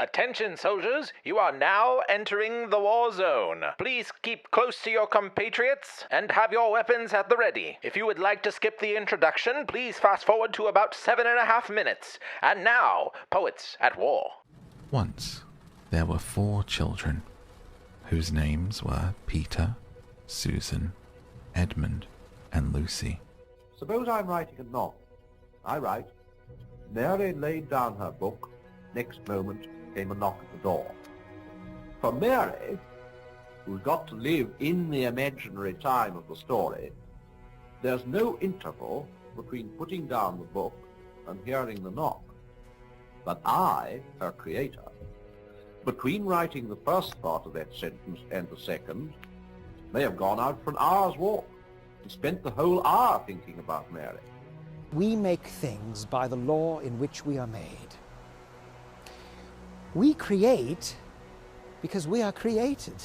Attention, soldiers, you are now entering the war zone. Please keep close to your compatriots and have your weapons at the ready. If you would like to skip the introduction, please fast forward to about 7.5 minutes. And now, poets at war. Once, there were 4 children, whose names were Peter, Susan, Edmund, and Lucy. Suppose I'm writing a novel. I write, Mary laid down her book. Next moment came a knock at the door. For Mary, who's got to live in the imaginary time of the story, there's no interval between putting down the book and hearing the knock. But I, her creator, between writing the first part of that sentence and the second, may have gone out for an hour's walk and spent the whole hour thinking about Mary. We make things by the law in which we are made. We create because we are created.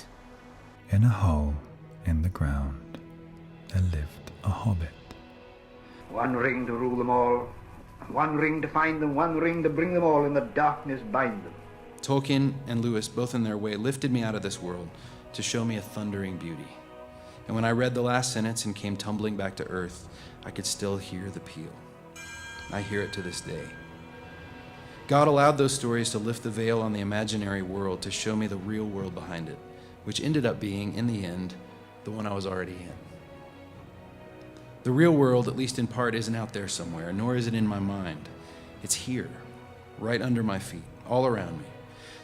In a hole in the ground, there lived a hobbit. One ring to rule them all, one ring to find them, one ring to bring them all in the darkness bind them. Tolkien and Lewis, both in their way, lifted me out of this world to show me a thundering beauty. And when I read the last sentence and came tumbling back to earth, I could still hear the peal. I hear it to this day. God allowed those stories to lift the veil on the imaginary world to show me the real world behind it, which ended up being, in the end, the one I was already in. The real world, at least in part, isn't out there somewhere, nor is it in my mind. It's here, right under my feet, all around me.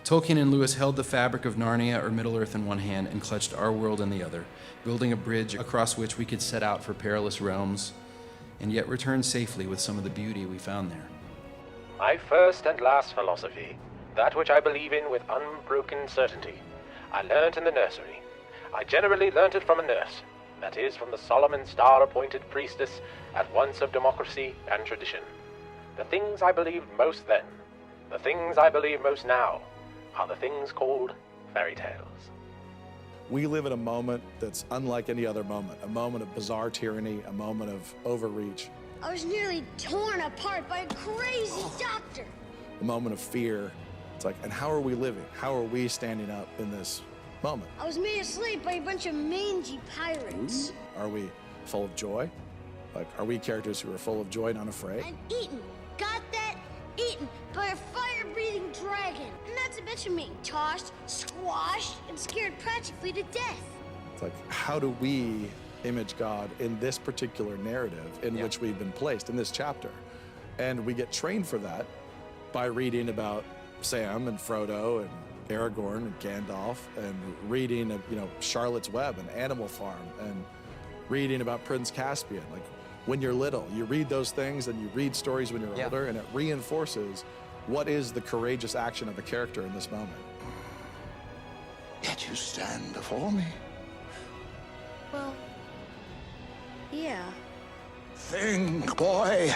Tolkien and Lewis held the fabric of Narnia or Middle-earth in one hand and clutched our world in the other, building a bridge across which we could set out for perilous realms and yet return safely with some of the beauty we found there. My first and last philosophy, that which I believe in with unbroken certainty, I learnt in the nursery. I generally learnt it from a nurse, that is, from the solemn and star-appointed priestess at once of democracy and tradition. The things I believed most then, the things I believe most now, are the things called fairy tales. We live in a moment that's unlike any other moment, a moment of bizarre tyranny, a moment of overreach. I was nearly torn apart by a crazy doctor. A moment of fear. It's like, and how are we living? How are we standing up in this moment? I was made a slave by a bunch of mangy pirates. Are we full of joy? Like, are we characters who are full of joy and unafraid? I'm eaten. Got that? Eaten by a fire-breathing dragon. And not to mention being tossed, squashed, and scared practically to death. It's like, how do we image God in this particular narrative in which we've been placed, in this chapter? And we get trained for that by reading about Sam and Frodo and Aragorn and Gandalf, and reading, Charlotte's Web and Animal Farm, and reading about Prince Caspian. Like, when you're little, you read those things and you read stories when you're older, and it reinforces what is the courageous action of a character in this moment. Yet you stand before me. Well, yeah. Think, boy.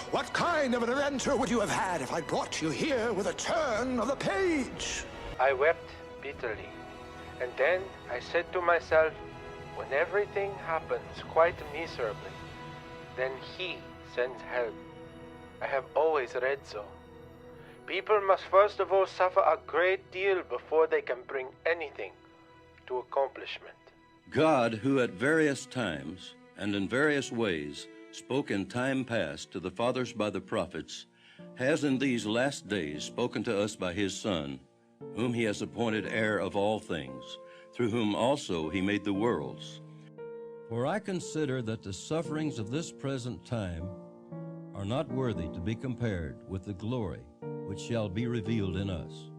What kind of an adventure would you have had if I brought you here with a turn of the page? I wept bitterly, and then I said to myself, when everything happens quite miserably, then He sends help. I have always read so. People must first of all suffer a great deal before they can bring anything to accomplishment. God, who at various times and in various ways spoke in time past to the fathers by the prophets, has in these last days spoken to us by His Son, whom He has appointed heir of all things, through whom also He made the worlds. For I consider that the sufferings of this present time are not worthy to be compared with the glory which shall be revealed in us.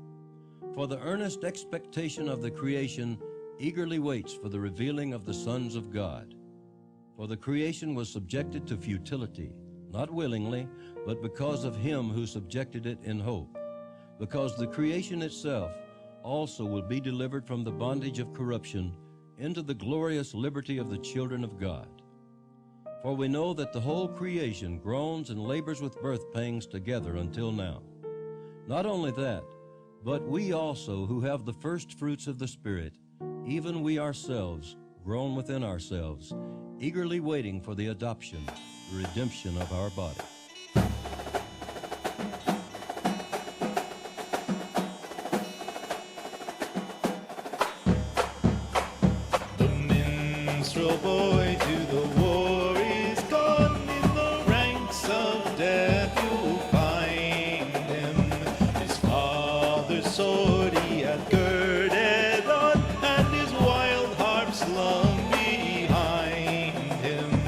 For the earnest expectation of the creation eagerly waits for the revealing of the sons of God. For the creation was subjected to futility, not willingly, but because of Him who subjected it in hope, because the creation itself also will be delivered from the bondage of corruption into the glorious liberty of the children of God. For we know that the whole creation groans and labors with birth pangs together until now. Not only that, but we also who have the first fruits of the Spirit, even we ourselves, groan within ourselves, eagerly waiting for the adoption, the redemption of our body. minstrel boy to the war is gone. In the ranks of death you'll find him. His father's sword he had girded on, and his wild harp slung behind him.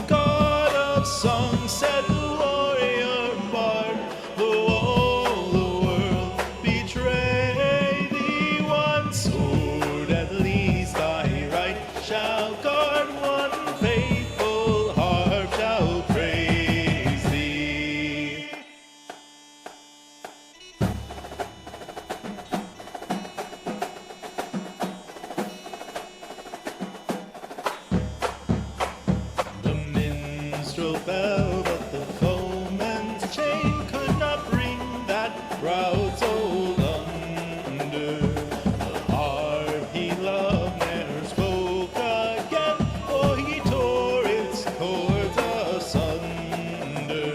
God of song, said the warrior bard, though all the world betray thee, one sword at least thy right shall guard, one faithful harp shall praise thee. The minstrel fell, but the foeman's chain could not bring that proud soul under. The harp he loved ne'er spoke again, for he tore its cords asunder,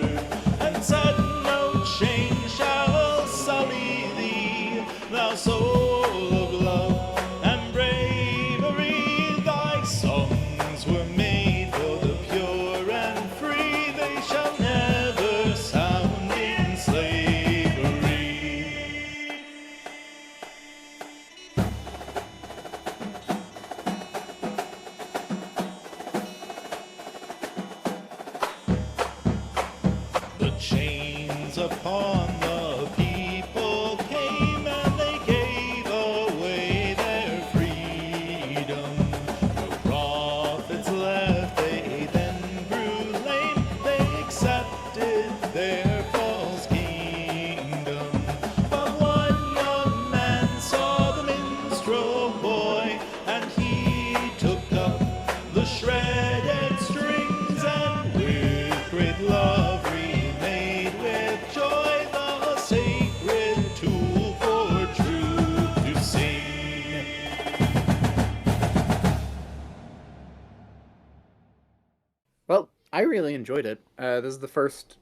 and said, no chain shall sully thee, thou soul of love and bravery. Thy songs were made for the pure and free, they shall never sound in slavery. The chains upon the people came, and they gave away their freedom. No prophets left, they then grew lame, they accepted their false kingdom. But one young man saw the minstrel boy, and he took up the shredded strings, and with great love remade with joy the sacred tool for truth to sing. Well, I really enjoyed it. This is the first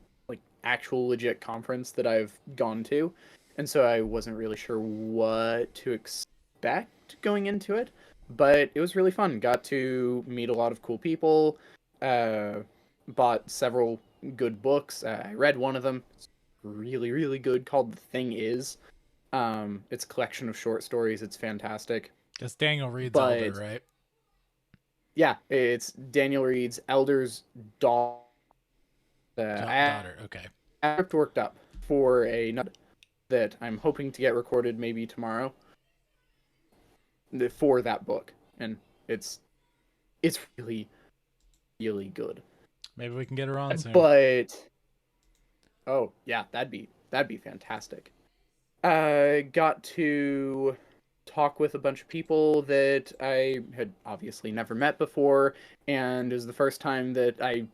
actual legit conference that I've gone to, and so I wasn't really sure what to expect going into it, but it was really fun. Got to meet a lot of cool people, bought several good books. I read one of them. It's really, really good, called The Thing Is. It's a collection of short stories. It's fantastic. That's Daniel Reed's But- elder, right? Yeah, it's Daniel Reed's elder's daughter. Daughter, okay. I worked up for a nut that I'm hoping to get recorded maybe tomorrow for that book, and it's really, really good. Maybe we can get her on soon. But oh yeah, that'd be fantastic. I got to talk with a bunch of people that I had obviously never met before, and it was the first time that I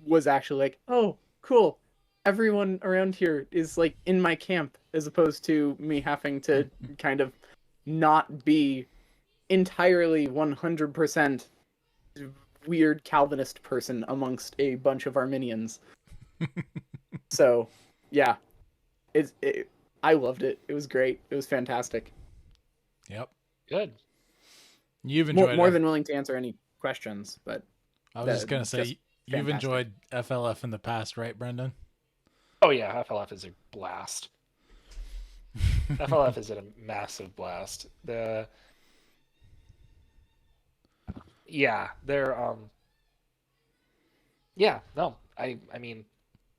was actually like, oh, cool. Everyone around here is like in my camp, as opposed to me having to kind of not be entirely 100% weird Calvinist person amongst a bunch of Arminians. So, yeah, I loved it. It was great. It was fantastic. Yep. Good. You've enjoyed more than willing to answer any questions, but I was just gonna say you've fantastic. enjoyed FLF in the past, right, Brendan? Oh yeah, FLF is a blast. FLF is a massive blast. They're I mean,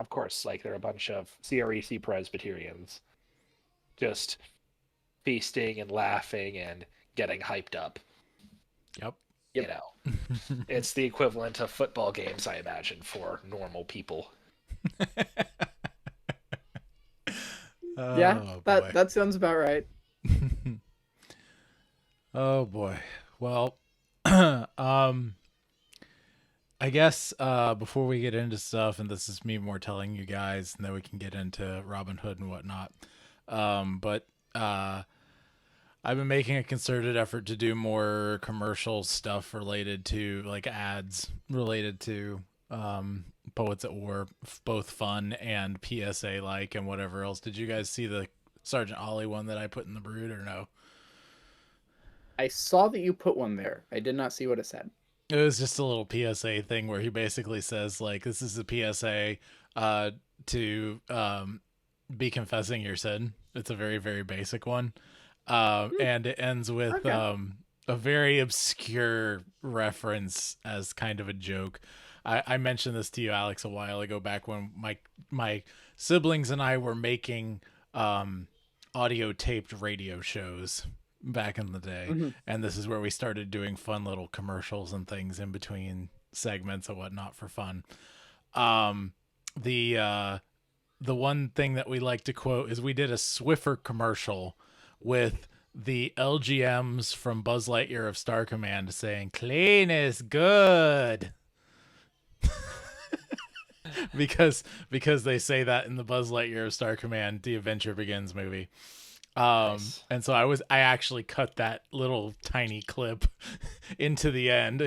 of course, like they're a bunch of CREC Presbyterians just feasting and laughing and getting hyped up. Yep. You know, it's the equivalent of football games, I imagine, for normal people. Yeah, that sounds about right. Oh boy. Well, I guess before we get into stuff, and this is me more telling you guys, and then we can get into Robin Hood and whatnot. But I've been making a concerted effort to do more commercial stuff related to, like, ads related to Poets at War, both fun and PSA like and whatever else. Did you guys see the Sergeant Ollie one that I put in the Brood, or no? I saw that you put one there. I did not see what it said. It was just a little PSA thing where he basically says, like, this is a PSA to be confessing your sin. It's a very, very basic one. And it ends with a very obscure reference as kind of a joke. I mentioned this to you, Alex, a while ago, back when my siblings and I were making audio taped radio shows back in the day. And this is where we started doing fun little commercials and things in between segments and whatnot for fun. The one thing that we like to quote is we did a Swiffer commercial with the LGMs from Buzz Lightyear of Star Command saying clean is good. because they say that in the Buzz Lightyear of Star Command The Adventure Begins movie. Nice. And so I actually cut that little tiny clip into the end.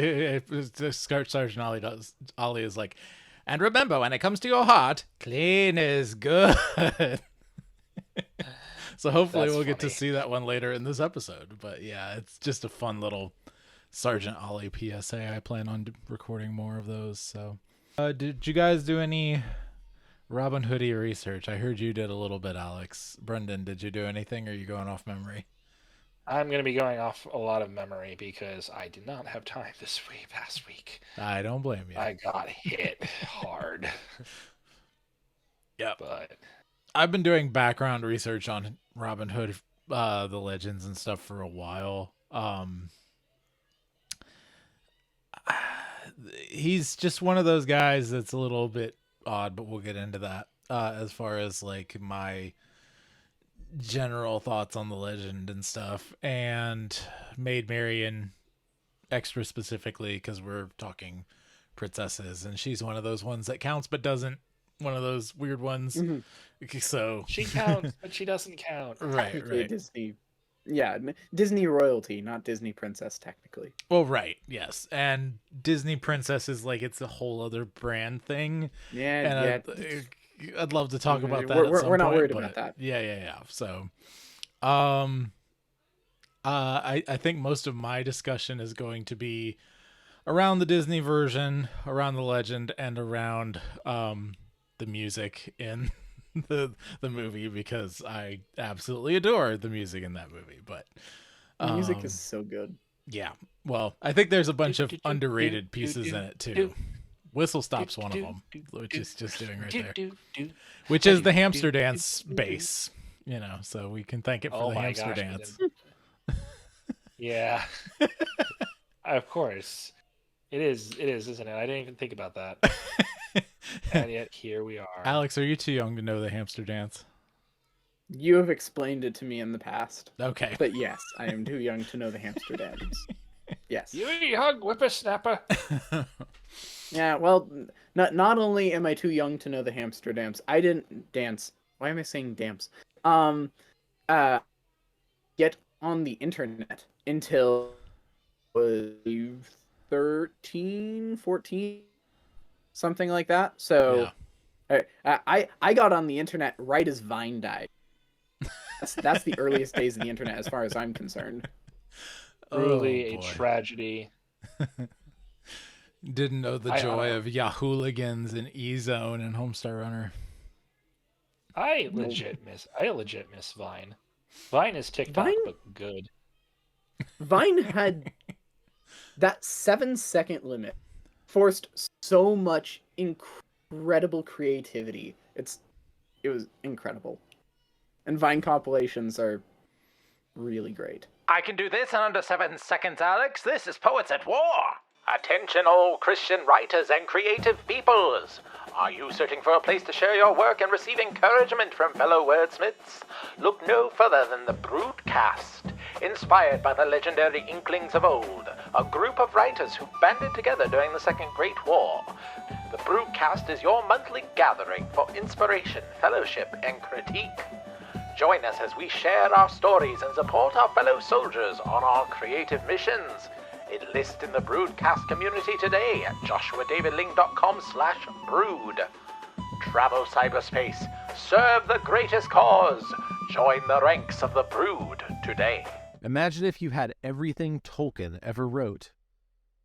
Sergeant Ollie is like, and remember, when it comes to your heart, clean is good. So hopefully we'll get to see that one later in this episode. But yeah, it's just a fun little Sergeant Ollie PSA. I plan on recording more of those. So did you guys do any Robin Hoodie research? I heard you did a little bit, Alex. Brendan, did you do anything, or are you going off memory? I'm going to be going off a lot of memory because I did not have time this past week. I don't blame you. I got hit hard. Yep. But I've been doing background research on Robin Hood, the legends and stuff for a while. He's just one of those guys that's a little bit odd, but we'll get into that as far as like my general thoughts on the legend and stuff, and Maid Marian extra specifically because we're talking princesses, and she's one of those ones that counts but doesn't, one of those weird ones. So she counts but she doesn't count. right Disney royalty, not Disney princess technically. Well, right, yes. And Disney princess is like, it's a whole other brand thing. And I'd love to talk about that. We're not worried about that. Yeah. So, I think most of my discussion is going to be around the Disney version, around the legend, and around the music in the movie, because I absolutely adore the music in that movie. But the music is so good. Yeah. Well, I think there's a bunch of underrated pieces in it too. Whistle Stop's one of them, which is just doing right there. Which is the hamster dance bass, so we can thank it for the hamster dance. Yeah. Of course. It is, isn't it? I didn't even think about that. And yet here we are. Alex, are you too young to know the hamster dance? You have explained it to me in the past. Okay. But yes, I am too young to know the hamster dance. Yes. You young whippersnapper. Yeah, well, not only am I too young to know the hamster dance, I didn't dance. Why am I saying dance? Get on the internet until was 13, 14, something like that. So I got on the internet right as Vine died. That's the earliest days of the internet as far as I'm concerned. Truly a tragedy. Didn't know the joy of Yahooligans and E-Zone and Homestar Runner. I legit miss Vine. Vine is TikTok, but good. Vine had that 7-second limit forced so much incredible creativity. It was incredible. And Vine compilations are really great. I can do this in under 7 seconds, Alex. This is Poets at War. Attention all Christian writers and creative peoples. Are you searching for a place to share your work and receive encouragement from fellow wordsmiths? Look no further than the Broodcast. Inspired by the legendary Inklings of old, a group of writers who banded together during the Second Great War. The Broodcast is your monthly gathering for inspiration, fellowship, and critique. Join us as we share our stories and support our fellow soldiers on our creative missions. Enlist in the Broodcast community today at joshuadavidling.com/brood. Travel cyberspace. Serve the greatest cause. Join the ranks of the Brood today. Imagine if you had everything Tolkien ever wrote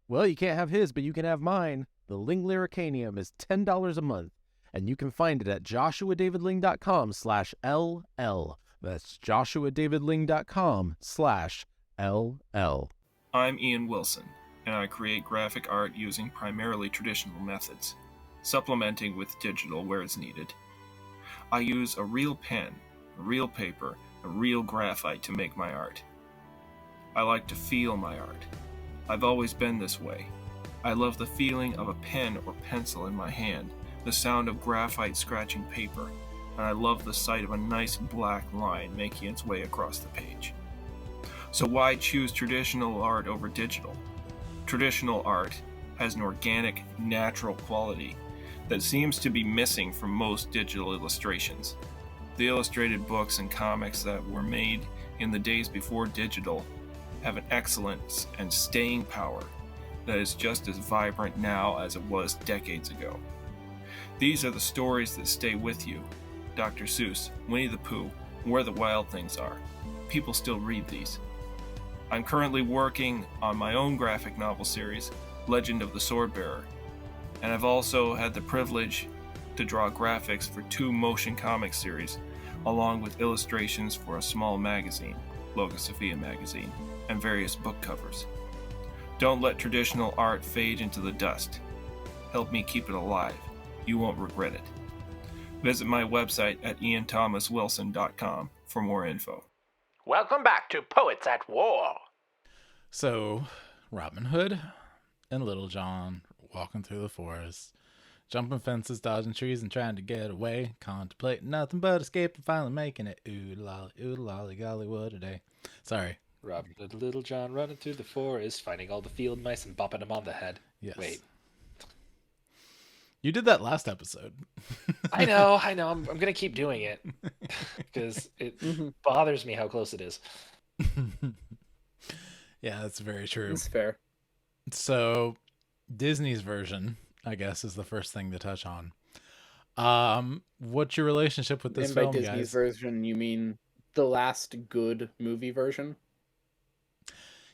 Well, you can't have his, but you can have mine. The Ling Lyricanium is $10 a month, and you can find it at joshuadavidling.com/LL. That's joshuadavidling.com/LL. I'm Ian Wilson, and I create graphic art using primarily traditional methods, supplementing with digital where it's needed. I use a real pen, a real paper, a real graphite to make my art. I like to feel my art. I've always been this way. I love the feeling of a pen or pencil in my hand, the sound of graphite scratching paper, and I love the sight of a nice black line making its way across the page. So why choose traditional art over digital? Traditional art has an organic, natural quality that seems to be missing from most digital illustrations. The illustrated books and comics that were made in the days before digital have an excellence and staying power that is just as vibrant now as it was decades ago. These are the stories that stay with you. Dr. Seuss, Winnie the Pooh, Where the Wild Things Are. People still read these. I'm currently working on my own graphic novel series, Legend of the Swordbearer, and I've also had the privilege to draw graphics for 2 motion comic series, along with illustrations for a small magazine, Logosophia magazine, and various book covers. Don't let traditional art fade into the dust. Help me keep it alive. You won't regret it. Visit my website at ianthomaswilson.com for more info. Welcome back to Poets at War. So, Robin Hood and Little John walking through the forest, jumping fences, dodging trees, and trying to get away, contemplating nothing but escape and finally making it. Ooh lolly, golly, what a day. Sorry. Robin Hood and Little John running through the forest, finding all the field mice and bopping them on the head. Yes. Wait. You did that last episode. I know. I'm going to keep doing it because it bothers me how close it is. Yeah, that's very true. It's fair. So, Disney's version, I guess, is the first thing to touch on. What's your relationship with this and by film, Disney's guys? version, you mean the last good movie version?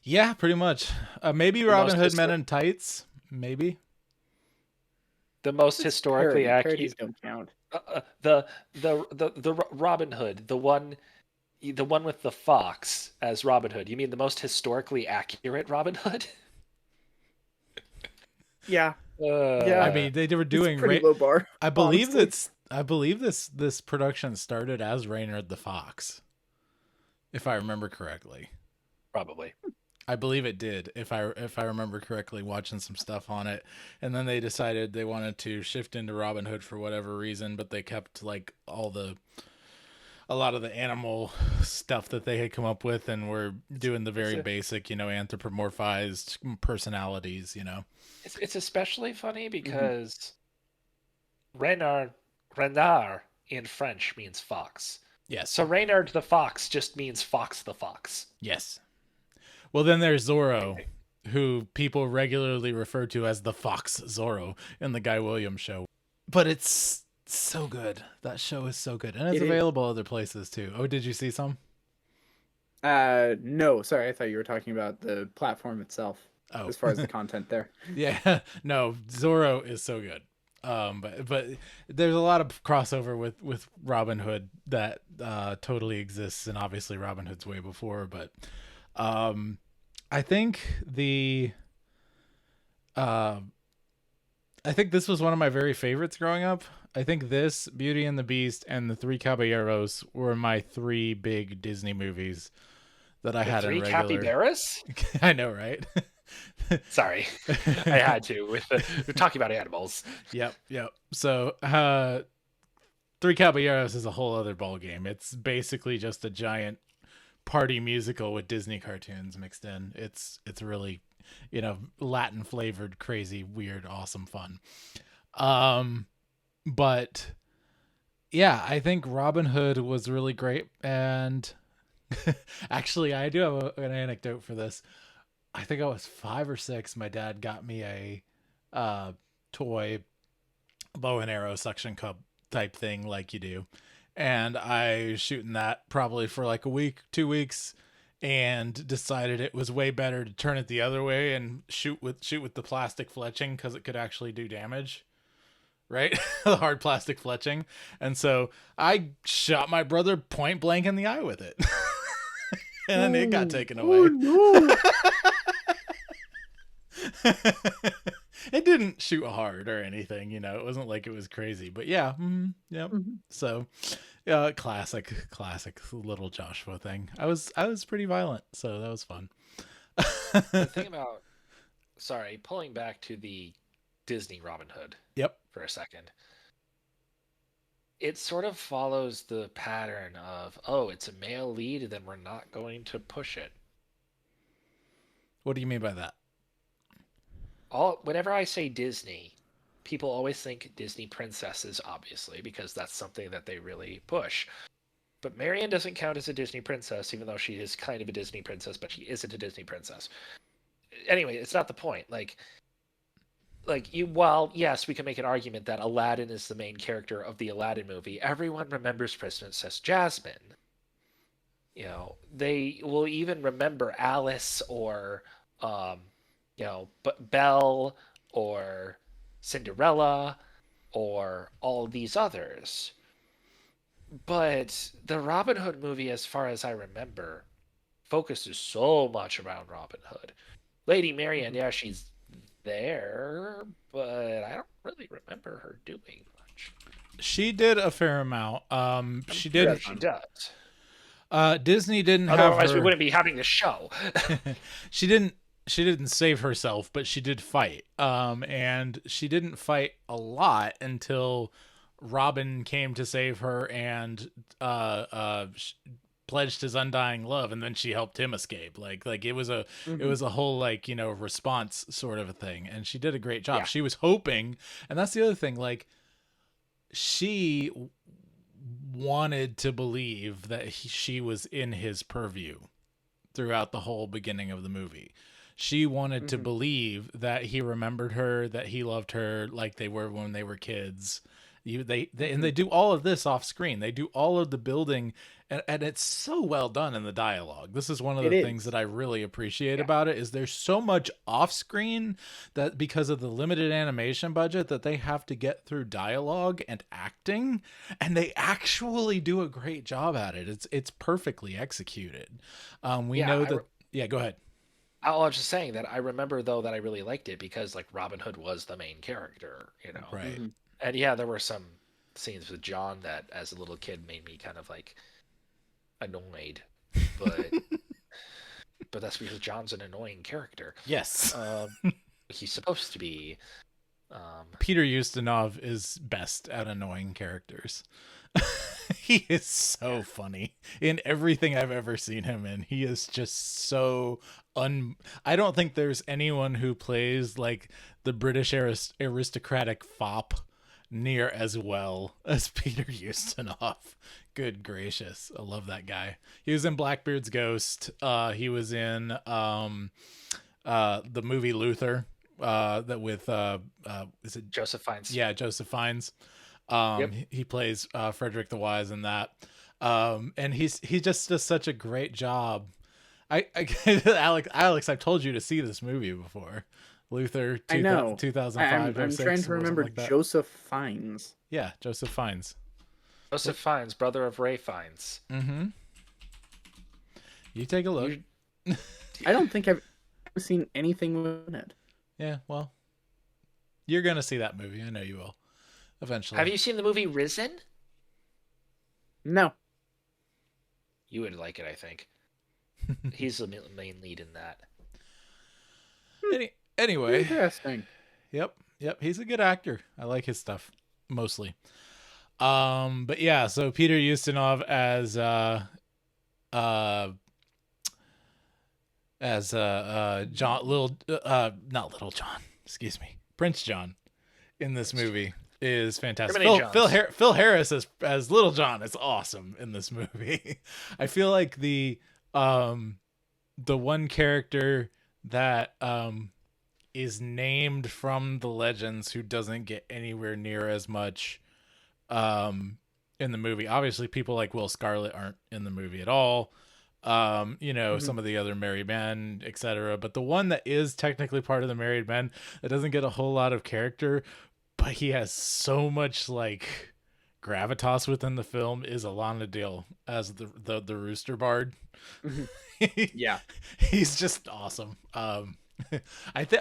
Yeah, pretty much. Maybe Robin Hood Men in Tights. Maybe. The most historically accurate. Parodies don't count. The Robin Hood, the one with the fox as Robin Hood. You mean the most historically accurate Robin Hood? Yeah. Yeah. I mean, they were doing pretty low bar. I believe this production started as Reynard the Fox, if I remember correctly. Probably. I believe it did, if I remember correctly, watching some stuff on it. And then they decided they wanted to shift into Robin Hood for whatever reason, but they kept like a lot of the animal stuff that they had come up with, and were doing the very basic, anthropomorphized personalities, It's especially funny because Renard in French means fox. Yes. So Reynard the Fox just means Fox the Fox. Yes. Well, then there's Zorro, who people regularly refer to as the Fox Zorro in the Guy Williams show. But it's so good. That show is so good. And it's available other places too. Oh, did you see some? No, sorry. I thought you were talking about the platform itself. Oh. As far as the content there. Yeah. No, Zorro is so good. But there's a lot of crossover with Robin Hood that totally exists, and obviously Robin Hood's way before, but I think this was one of my very favorites growing up. I think this, Beauty and the Beast, and The Three Caballeros were my 3 big Disney movies that I had in regular. 3 capybaras? I know, right? Sorry, I had to. We're talking about animals. Yep. So, 3 Caballeros is a whole other ball game. It's basically just a giant party musical with Disney cartoons mixed in. It's really, Latin flavored, crazy, weird, awesome fun. But yeah, I think Robin Hood was really great. And actually, I do have an anecdote for this. I think I was 5 or 6. My dad got me a toy bow and arrow suction cup type thing like you do. And I was shooting that probably for like a week, 2 weeks. and decided it was way better to turn it the other way and shoot with the plastic fletching because it could actually do damage, right? The hard plastic fletching. And so I shot my brother point blank in the eye with it. And it got taken away. No. It didn't shoot hard or anything, it wasn't like it was crazy, but yeah. Yep. So classic little Joshua thing. I was pretty violent, so that was fun. The thing about, pulling back to the Disney Robin Hood. Yep. For a second. It sort of follows the pattern of, it's a male lead, then we're not going to push it. What do you mean by that? Whenever I say Disney, people always think Disney princesses, obviously, because that's something that they really push. But Marian doesn't count as a Disney princess, even though she is kind of a Disney princess, but she isn't a Disney princess. Anyway, it's not the point. Yes, we can make an argument that Aladdin is the main character of the Aladdin movie. Everyone remembers Princess Jasmine. They will even remember Alice or, Belle or Cinderella or all these others. But the Robin Hood movie, as far as I remember, focuses so much around Robin Hood. Lady Marian, yeah, she's there, but I don't really remember her doing much. She did a fair amount. She did. She does. Disney didn't have Otherwise, her. we wouldn't be having the show. She didn't save herself, but she did fight. And she didn't fight a lot until Robin came to save her and pledged his undying love, and then she helped him escape. Like it was a whole response sort of a thing, and she did a great job. Yeah. She was hoping, and that's the other thing, she wanted to believe that she was in his purview throughout the whole beginning of the movie. She wanted to believe that he remembered her, that he loved her like they were when they were kids. And they do all of this off screen. They do all of the building, and it's so well done in the dialogue. This is one of the things that I really appreciate about it, is there's so much off screen that because of the limited animation budget that they have to get through dialogue and acting, and they actually do a great job at it. It's perfectly executed. Yeah, go ahead. I was just saying that I remember, though, that I really liked it because Robin Hood was the main character, Right. And yeah, there were some scenes with John that, as a little kid, made me kind of annoyed, but but that's because John's an annoying character. Yes. He's supposed to be. Peter Ustinov is best at annoying characters. He is so funny in everything I've ever seen him in. He is just so I don't think there's anyone who plays the British aristocratic fop near as well as Peter Ustinov. Good gracious. I love that guy. He was in Blackbeard's Ghost. He was in the movie Luther, that with is it Joseph Fiennes? Yeah, Joseph Fiennes. He plays Frederick the Wise in that. And he just does such a great job. Alex, I've told you to see this movie before. Luther, 2005. I'm trying to remember Joseph Fiennes. Yeah, Joseph Fiennes. Joseph Fiennes, brother of Ray Fiennes. Mm-hmm. You take a look. I don't think I've ever seen anything with it. Yeah, well, you're going to see that movie. I know you will. Eventually. Have you seen the movie Risen? No. You would like it, I think. He's the main lead in that. Anyway. Interesting. Yep. He's a good actor. I like his stuff mostly. But yeah, so Peter Ustinov as John, not Little John, excuse me, Prince John in this movie is fantastic. Phil Harris as Little John is awesome in this movie. I feel like the one character that is named from the legends who doesn't get anywhere near as much in the movie. Obviously, people like Will Scarlet aren't in the movie at all. Some of the other Married Men, etc. But the one that is technically part of the Married Men that doesn't get a whole lot of character, but he has so much like gravitas within the film is Alana Dale as the Rooster Bard. Yeah, he's just awesome. I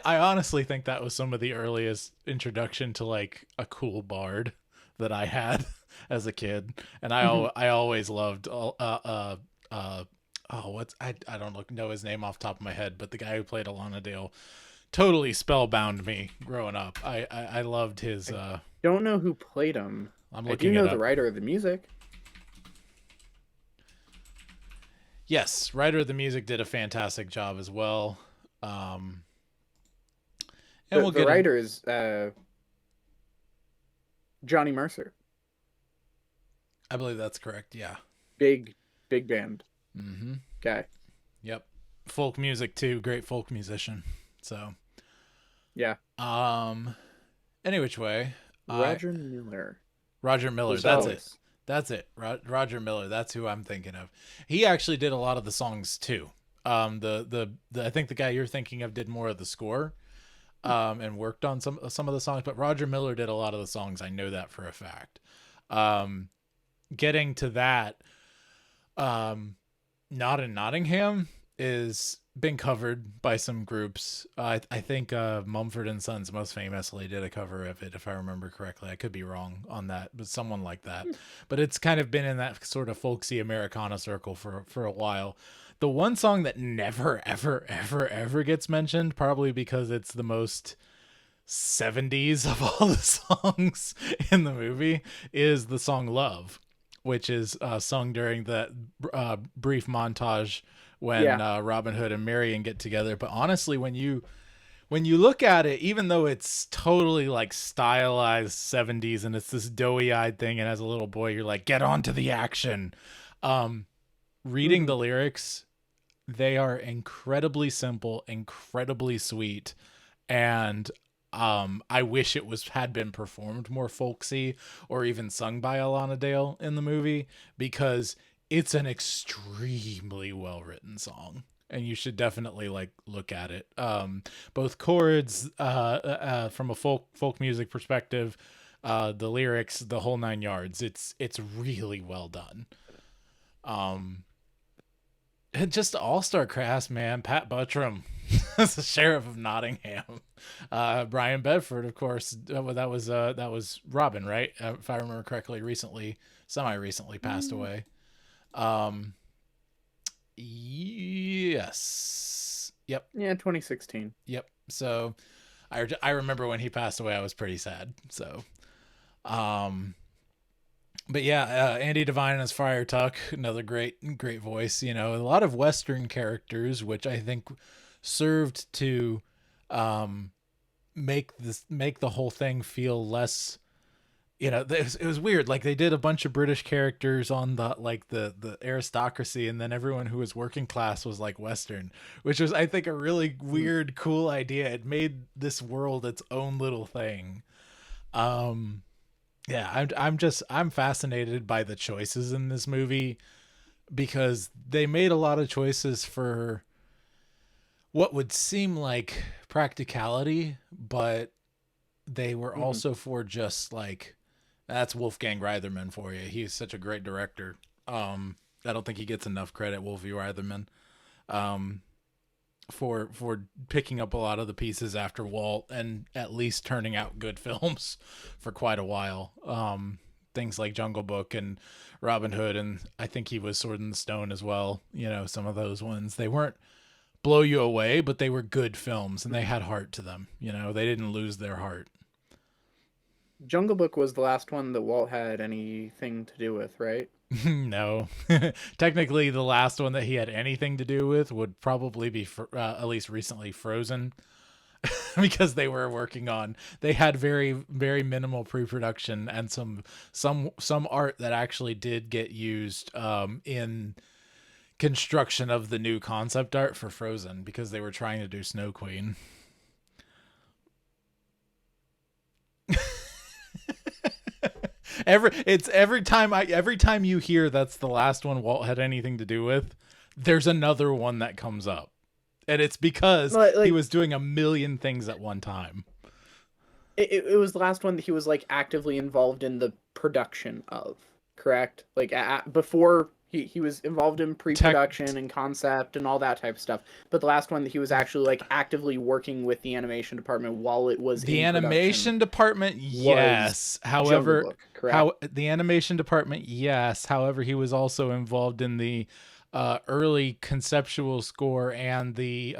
honestly think that was some of the earliest introduction to like a cool bard that I had as a kid, and I always loved I don't know his name off the top of my head, but the guy who played Alana Dale totally spellbound me growing up. I loved his. Don't know who played him. I'm I looking do know it the up. writer of the music. Yes, writer of the music did a fantastic job as well. The writer is Johnny Mercer. I believe that's correct. Yeah. Big band. Mm-hmm. Guy. Yep. Folk music too. Great folk musician. So. Yeah. Any which way. Roger Miller. Roger Miller. That's it. That's it. Roger Miller. That's who I'm thinking of. He actually did a lot of the songs too. I think the guy you're thinking of did more of the score, and worked on some of the songs. But Roger Miller did a lot of the songs. I know that for a fact. Getting to that, Not in Nottingham is been covered by some groups. I think Mumford & Sons most famously did a cover of it, if I remember correctly. I could be wrong on that, but someone like that. But it's kind of been in that sort of folksy Americana circle for a while. The one song that never, ever, ever, ever gets mentioned, probably because it's the most 70s of all the songs in the movie, is the song Love, which is sung during that brief montage when Robin Hood and Marian get together. But honestly, when you look at it, even though it's totally like stylized 70s and it's this doughy-eyed thing, and as a little boy you're like, get on to the action. Reading the lyrics, they are incredibly simple, incredibly sweet, and I wish it had been performed more folksy or even sung by Alana Dale in the movie, because it's an extremely well-written song, and you should definitely like look at it. Both chords, from a folk music perspective, the lyrics, the whole nine yards. It's really well done. And just all-star cast, man. Pat Buttram as the Sheriff of Nottingham. Brian Bedford, of course. That was Robin, right? If I remember correctly, semi-recently passed away. Yes. Yep. Yeah, 2016. Yep. So I remember when he passed away, I was pretty sad. So, but yeah, Andy Devine as Friar Tuck, another great voice. A lot of Western characters, which I think served to make the whole thing feel less. It was weird. Like, they did a bunch of British characters on the aristocracy, and then everyone who was working class was like Western, which was, I think, a really weird, cool idea. It made this world its own little thing. Yeah, I'm fascinated by the choices in this movie, because they made a lot of choices for what would seem like practicality, but they were also for just like, that's Wolfgang Reitherman for you. He's such a great director. I don't think he gets enough credit, Wolfie Reitherman, for picking up a lot of the pieces after Walt and at least turning out good films for quite a while. Things like Jungle Book and Robin Hood, and I think he was Sword in the Stone as well. Some of those ones, they weren't blow you away, but they were good films and they had heart to them. They didn't lose their heart. Jungle Book was the last one that Walt had anything to do with, right? No. Technically, the last one that he had anything to do with would probably be, at least recently, Frozen, because they had very, very minimal pre-production and some art that actually did get used in construction of the new concept art for Frozen, because they were trying to do Snow Queen. Every time you hear that's the last one Walt had anything to do with, there's another one that comes up. And it's because he was doing a million things at one time. It was the last one that he was like actively involved in the production of, correct? Like before he was involved in pre-production and concept and all that type of stuff. But the last one that he was actually like actively working with the animation department while it was the in animation department, yes. However, the animation department, yes. However, he was also involved in the early conceptual score and the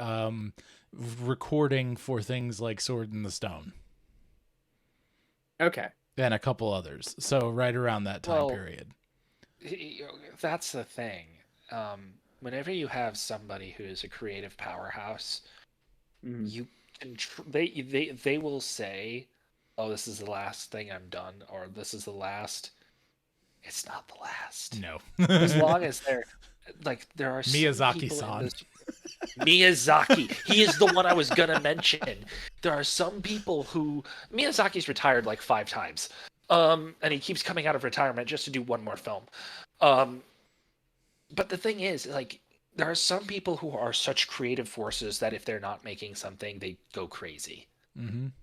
recording for things like Sword in the Stone. Okay. And a couple others. So right around that time period. That's the thing. Whenever you have somebody who is a creative powerhouse, you can they will say, "Oh, this is the last thing I'm done," or "This is the last." It's not the last. No. As long as they're like, there are Miyazaki-san. Miyazaki. He is the one I was gonna mention. There are some people who Miyazaki's retired like 5 times. And he keeps coming out of retirement just to do one more film. But the thing is, like, there are some people who are such creative forces that if they're not making something, they go crazy.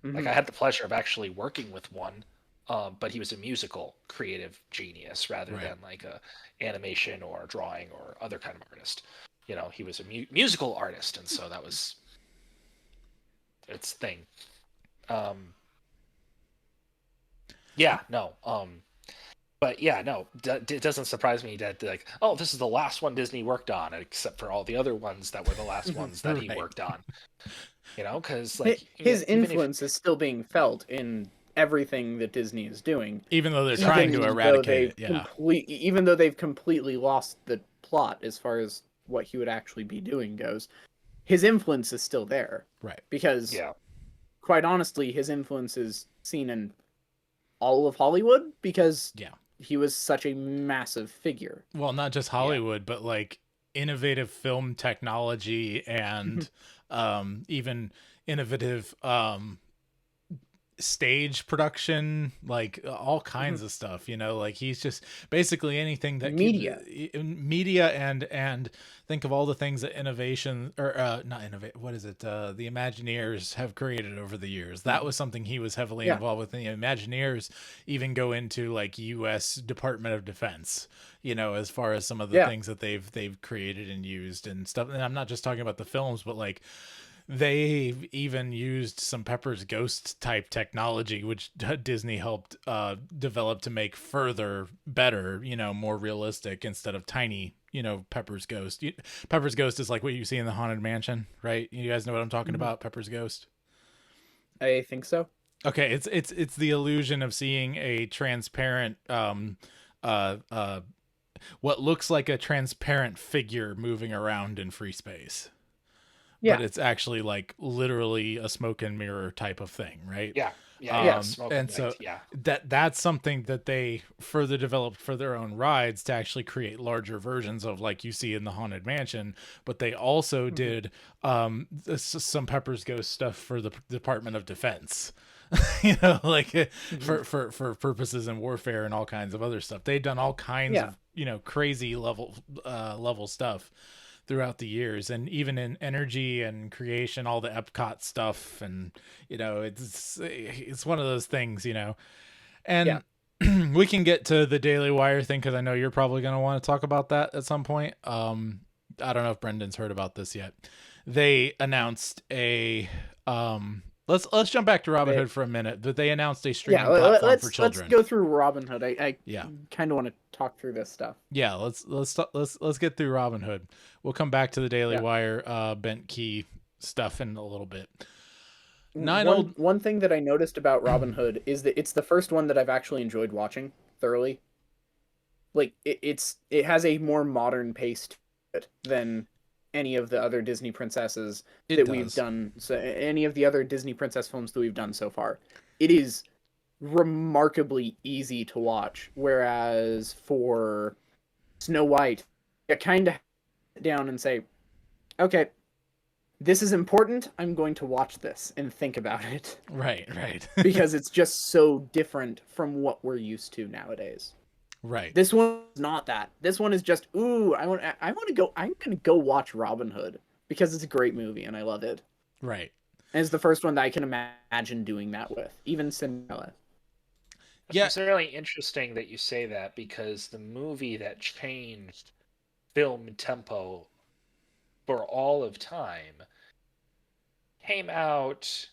Like, I had the pleasure of actually working with one, but he was a musical creative genius rather than like a animation or drawing or other kind of artist. You know, he was a musical artist, and so that was its thing. But yeah, no, it doesn't surprise me that like, oh, this is the last one Disney worked on, except for all the other ones that were the last ones that he worked on. You know, because like his influence is still being felt in everything that Disney is doing, even though they're trying to eradicate it. Even though they've completely lost the plot as far as what he would actually be doing goes, his influence is still there, right? Because quite honestly, his influence is seen in all of Hollywood because he was such a massive figure. Well, not just Hollywood, but like innovative film technology and even innovative stage production, like all kinds of stuff, you know, like he's just basically anything that media and think of all the things that innovation or the Imagineers have created over the years. That was something he was heavily involved with. The Imagineers even go into like US Department of Defense, you know, as far as some of the things that they've created and used and stuff. And I'm not just talking about the films, but like they've even used some Pepper's Ghost type technology, which Disney helped develop to make further better, you know, more realistic instead of tiny, you know, Pepper's Ghost. Pepper's Ghost is like what you see in the Haunted Mansion, right? You guys know what I'm talking about, Pepper's Ghost? I think so. Okay, it's the illusion of seeing a transparent what looks like a transparent figure moving around in free space. But it's actually like literally a smoke and mirror type of thing, right? And so that's something that they further developed for their own rides to actually create larger versions of, like you see in the Haunted Mansion. But they also did some Pepper's Ghost stuff for the Department of Defense. You know, like for purposes in warfare and all kinds of other stuff. They've done all kinds of, you know, crazy level stuff throughout the years, and even in energy and creation, all the Epcot stuff, and you know, it's one of those things, you know. And we can get to the Daily Wire thing because I know you're probably going to want to talk about that at some point. I don't know if Brendan's heard about this yet. They announced a let's jump back to Robinhood for a minute. But they announced a streaming platform for children. Let's go through Robinhood. I kind of want to talk through this stuff. Yeah, let's get through Robinhood. We'll come back to the Daily Wire BentKey stuff in a little bit. One thing that I noticed about Robinhood is that it's the first one that I've actually enjoyed watching thoroughly. Like it has a more modern pace to it than any of the other Disney princesses we've done. So any of the other Disney princess films that we've done so far, it is remarkably easy to watch. Whereas for Snow White, you kind of sit down and say, okay, this is important. I'm going to watch this and think about it. Right. Because it's just so different from what we're used to nowadays. Right. This one's not that. This one is just, ooh, I'm gonna go watch Robin Hood because it's a great movie and I love it. Right. And it's the first one that I can imagine doing that with, even Cinderella. It's really interesting that you say that, because the movie that changed film tempo for all of time came out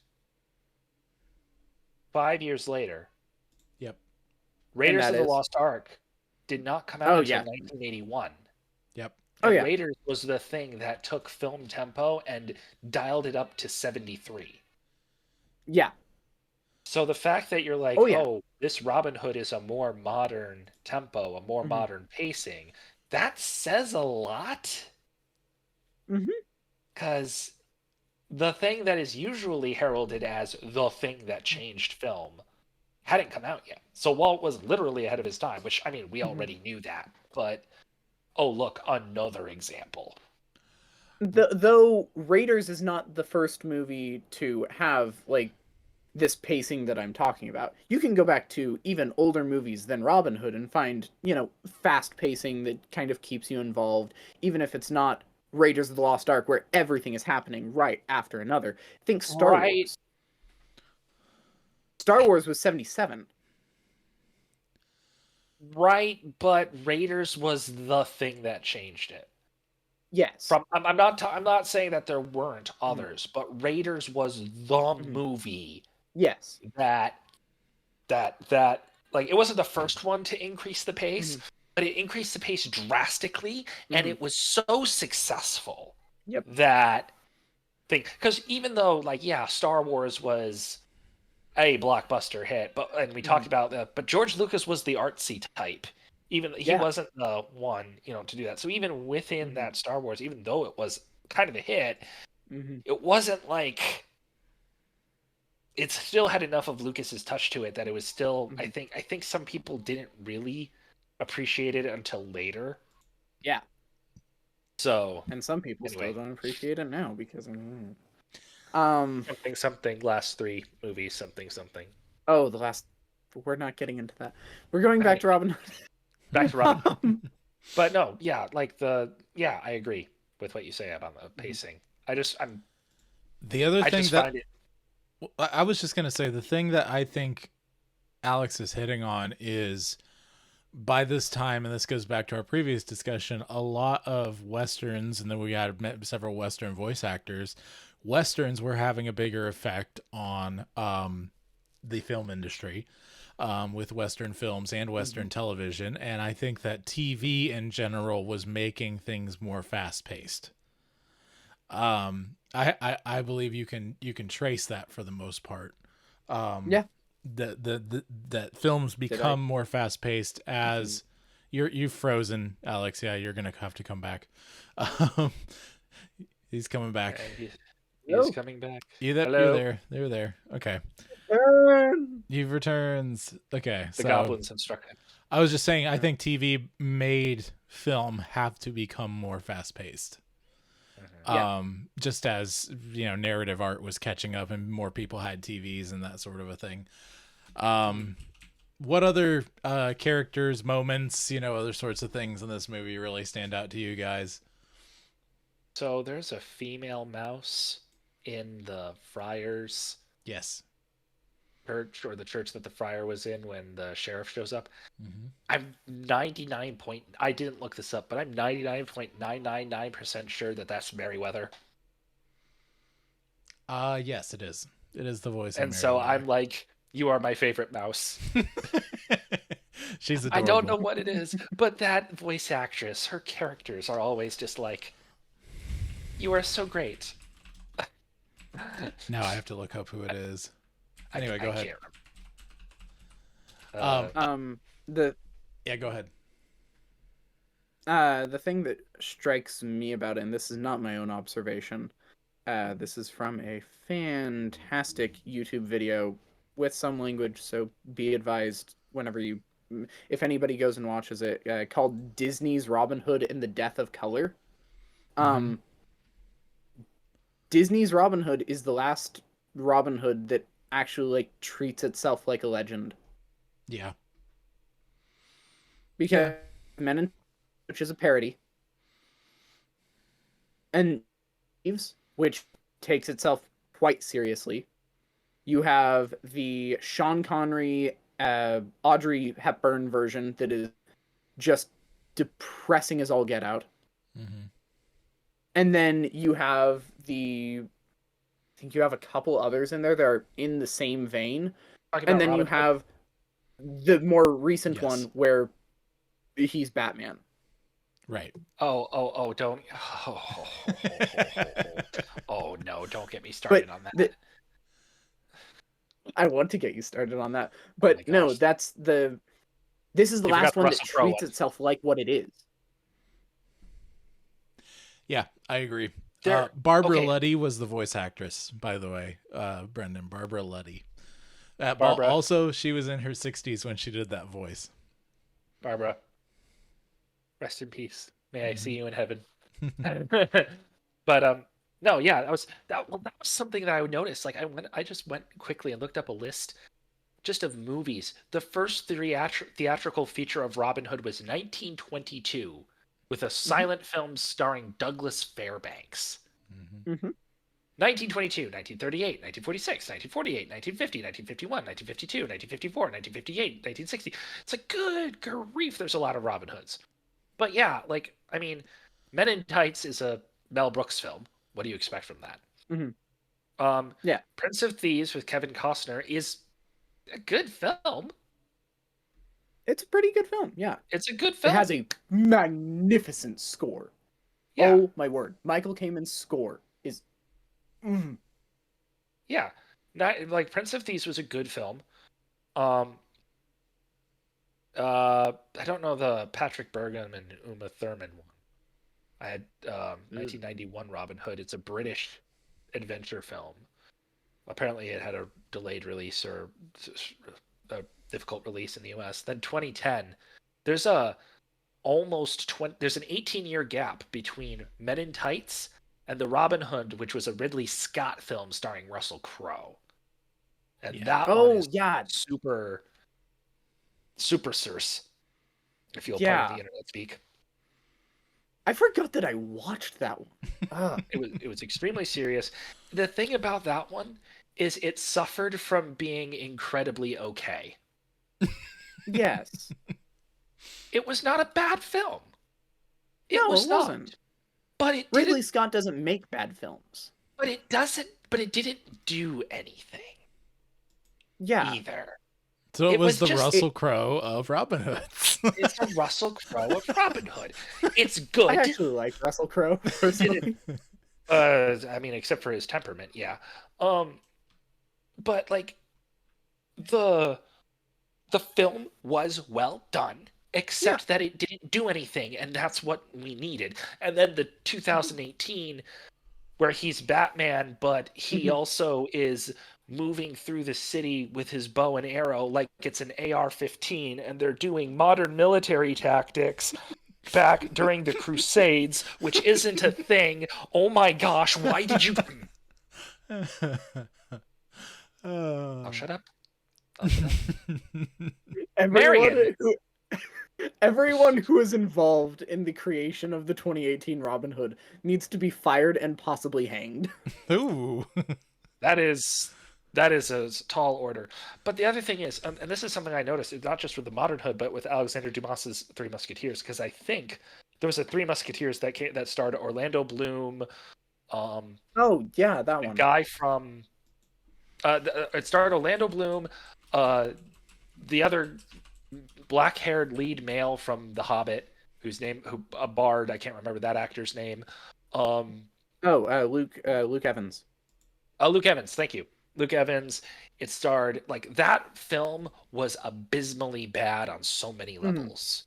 5 years later. Yep. Raiders of the Lost Ark did not come out until 1981. Yep. And Raiders was the thing that took film tempo and dialed it up to 73. Yeah. So the fact that you're like, this Robin Hood is a more modern tempo, a more modern pacing, that says a lot. Because the thing that is usually heralded as the thing that changed film hadn't come out yet. So Walt was literally ahead of his time, which, I mean, we already knew that. But, oh, look, another example. Though Raiders is not the first movie to have, like, this pacing that I'm talking about. You can go back to even older movies than Robin Hood and find, fast pacing that kind of keeps you involved, even if it's not Raiders of the Lost Ark, where everything is happening right after another. Think Star Wars. Star Wars was 77. Right, but Raiders was the thing that changed it. Yes. I'm not saying that there weren't others, but Raiders was the movie. Yes. That like, it wasn't the first one to increase the pace, but it increased the pace drastically, and it was so successful that thing. Because even though, like, Star Wars was a blockbuster hit, and we talked about that, but George Lucas was the artsy type. Even he wasn't the one, to do that. So even within that Star Wars, even though it was kind of a hit, it wasn't like, it still had enough of Lucas's touch to it that it was still. I think some people didn't really appreciate it until later. Yeah. So, and some people still don't appreciate it now because something last 3 movies something. Oh, the last. We're not getting into that. We're going back to Robin Hood. Back to Robin. But no, I agree with what you say about the pacing. The other thing that I was just gonna say, the thing that I think Alex is hitting on is, by this time, and this goes back to our previous discussion, a lot of Westerns, and then we had several Western voice actors, Westerns were having a bigger effect on the film industry, with Western films and Western television, and I think that TV in general was making things more fast-paced. I believe you can trace that for the most part. That films become more fast paced as you've frozen, Alex. Yeah, you're gonna have to come back. He's coming back. He's coming back. You're there. Okay. You've returns. Okay. The goblins have struck him. I was just saying, I think TV made film have to become more fast paced. Just as, narrative art was catching up and more people had TVs and that sort of a thing. What other characters, moments, other sorts of things in this movie really stand out to you guys? So there's a female mouse in the friar's church, or the church that the friar was in when the sheriff shows up. I'm I didn't look this up, but I'm 99.999% sure that that's Merryweather. Yes, it is. It is the voice of And so I'm like, you are my favorite mouse. She's adorable. I don't know what it is, but that voice actress, her characters are always just like, you are so great. Now I have to look up who it is. Anyway, go ahead. Go ahead. The thing that strikes me about it, and this is not my own observation, this is from a fantastic YouTube video with some language, so be advised whenever if anybody goes and watches it, called Disney's Robin Hood and the Death of Color. Disney's Robin Hood is the last Robin Hood that actually treats itself like a legend. Yeah. because Men in, which is a parody, and Thieves, which takes itself quite seriously. You have the Sean Connery, Audrey Hepburn version that is just depressing as all get out. Mm-hmm. And then you have I think you have a couple others in there that are in the same vein. And then you have the more recent one where he's Batman. Right. Don't. Oh, no, don't get me started on that. I want to get you started on that. But no, this is the last one that treats itself like what it is. Yeah, I agree. Barbara Luddy was the voice actress, by the way, Brendan. Barbara Luddy. Barbara. Also, she was in her 60s when she did that voice. Barbara, rest in peace. May I see you in heaven. But no, yeah, that was something that I noticed. Like I just went quickly and looked up a list just of movies. The first theatrical feature of Robin Hood was 1922 with a silent film starring Douglas Fairbanks. 1922, 1938, 1946, 1948, 1950, 1951, 1952, 1954, 1958, 1960. It's like, good grief, there's a lot of Robin Hoods. But yeah, like, I mean, Men in Tights is a Mel Brooks film. What do you expect from that? Yeah. Prince of Thieves with Kevin Costner is a good film. It's a pretty good film, yeah. It's a good film. It has a magnificent score. Yeah. Oh, my word. Michael Kamen's score is... Yeah. Like, Prince of Thieves was a good film. I don't know the Patrick Bergman and Uma Thurman one. I had 1991 Robin Hood. It's a British adventure film. Apparently it had a delayed release or a difficult release in the US. Then 2010, there's an 18-year gap between Men in Tights and the Robin Hood, which was a Ridley Scott film starring Russell Crowe. And that one is super source, if you'll pardon the internet speak. I forgot that I watched that one. It was extremely serious. The thing about that one is it suffered from being incredibly okay. Yes. It was not a bad film. It wasn't. But Ridley Scott doesn't make bad films. But it didn't do anything. Yeah. Either. So it was the Russell Crowe of Robin Hood. It's a Russell Crowe of Robin Hood. It's good. I actually like Russell Crowe personally. I mean, except for his temperament, yeah. But like the film was well done, except that it didn't do anything, and that's what we needed. And then the 2018 where he's Batman, but he also is moving through the city with his bow and arrow like it's an AR-15, and they're doing modern military tactics back during the Crusades, which isn't a thing. Oh my gosh, why did you... I'll shut up. Everyone who is involved in the creation of the 2018 Robin Hood needs to be fired and possibly hanged. Ooh. That is a tall order. But the other thing is, and this is something I noticed, it's not just with the modern Hood, but with Alexander Dumas's Three Musketeers, because I think there was a Three Musketeers that starred Orlando Bloom. Oh yeah, that one. Guy from. It starred Orlando Bloom, the other black-haired lead male from The Hobbit, a bard. I can't remember that actor's name. Luke Evans. Oh, Luke Evans. Thank you. Luke Evans. It starred, like, that film was abysmally bad on so many levels.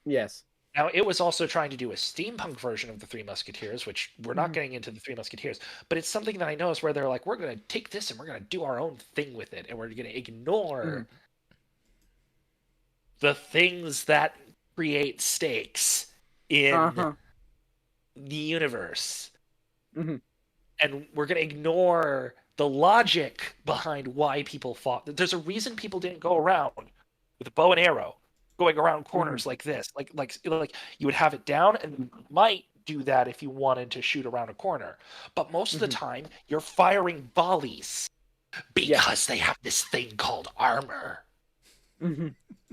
Yes. Now, it was also trying to do a steampunk version of the Three Musketeers, which we're not getting into the Three Musketeers, but it's something that I know is where they're like, we're going to take this and we're going to do our own thing with it, and we're going to ignore the things that create stakes in the universe. And we're going to ignore the logic behind why people fought. There's a reason people didn't go around with a bow and arrow going around corners like this. Like you would have it down, and you might do that if you wanted to shoot around a corner. But most of the time, you're firing volleys because they have this thing called armor,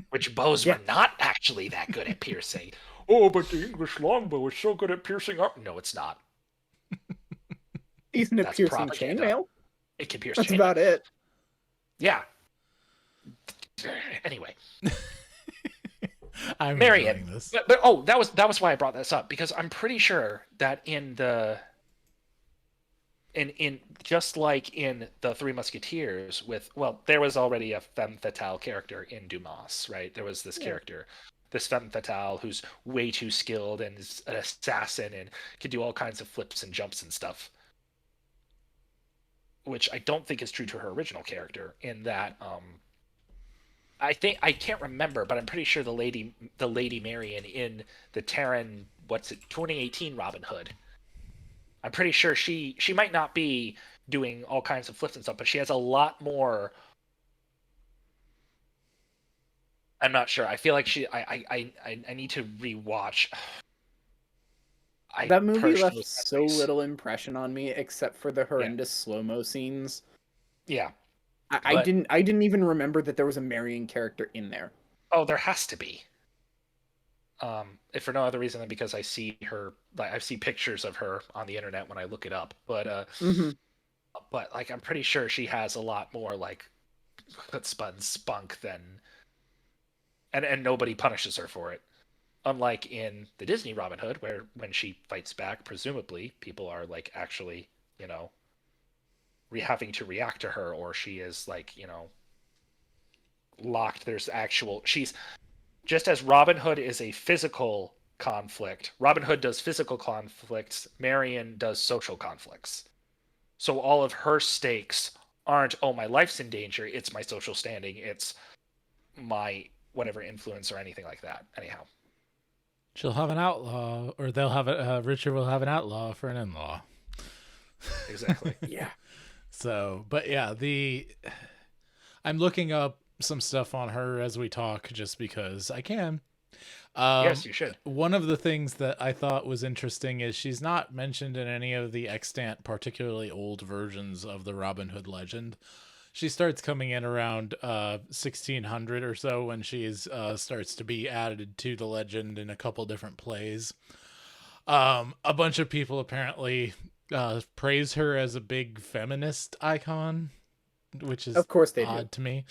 which bows were not actually that good at piercing. Oh, but the English longbow is so good at piercing armor. No, it's not. Isn't it piercing chainmail? It can pierce. That's about it. Yeah. Anyway, I'm Marian. this. But that was why I brought this up, because I'm pretty sure that in just like in the Three Musketeers, there was already a femme fatale character in Dumas, right? There was this character, this femme fatale who's way too skilled and is an assassin and can do all kinds of flips and jumps and stuff, which I don't think is true to her original character. In that, I can't remember, but I'm pretty sure the lady Marian in the 2018 Robin Hood. I'm pretty sure she might not be doing all kinds of flips and stuff, but she has a lot more. I'm not sure. I feel like I need to rewatch. That movie left so little impression on me, except for the horrendous slow-mo scenes. Yeah. I didn't even remember that there was a Marian character in there. Oh, there has to be. If for no other reason than because I see her, I see pictures of her on the internet when I look it up. But like I'm pretty sure she has a lot more like chutzpah and spunk than, and nobody punishes her for it. Unlike in the Disney Robin Hood, where when she fights back, presumably people are like actually, having to react to her, or she is like, locked. She's just as Robin Hood is a physical conflict. Robin Hood does physical conflicts. Marian does social conflicts. So all of her stakes aren't, oh, my life's in danger. It's my social standing. It's my whatever influence or anything like that. Anyhow. She'll have an outlaw, or they'll have Richard will have an outlaw for an in-law. Exactly. Yeah. So, but yeah, I'm looking up some stuff on her as we talk, just because I can. Yes, you should. One of the things that I thought was interesting is she's not mentioned in any of the extant, particularly old versions of the Robin Hood legend. She starts coming in around 1600 or so, when she starts to be added to the legend in a couple different plays. A bunch of people apparently praise her as a big feminist icon, which is of course they odd to me.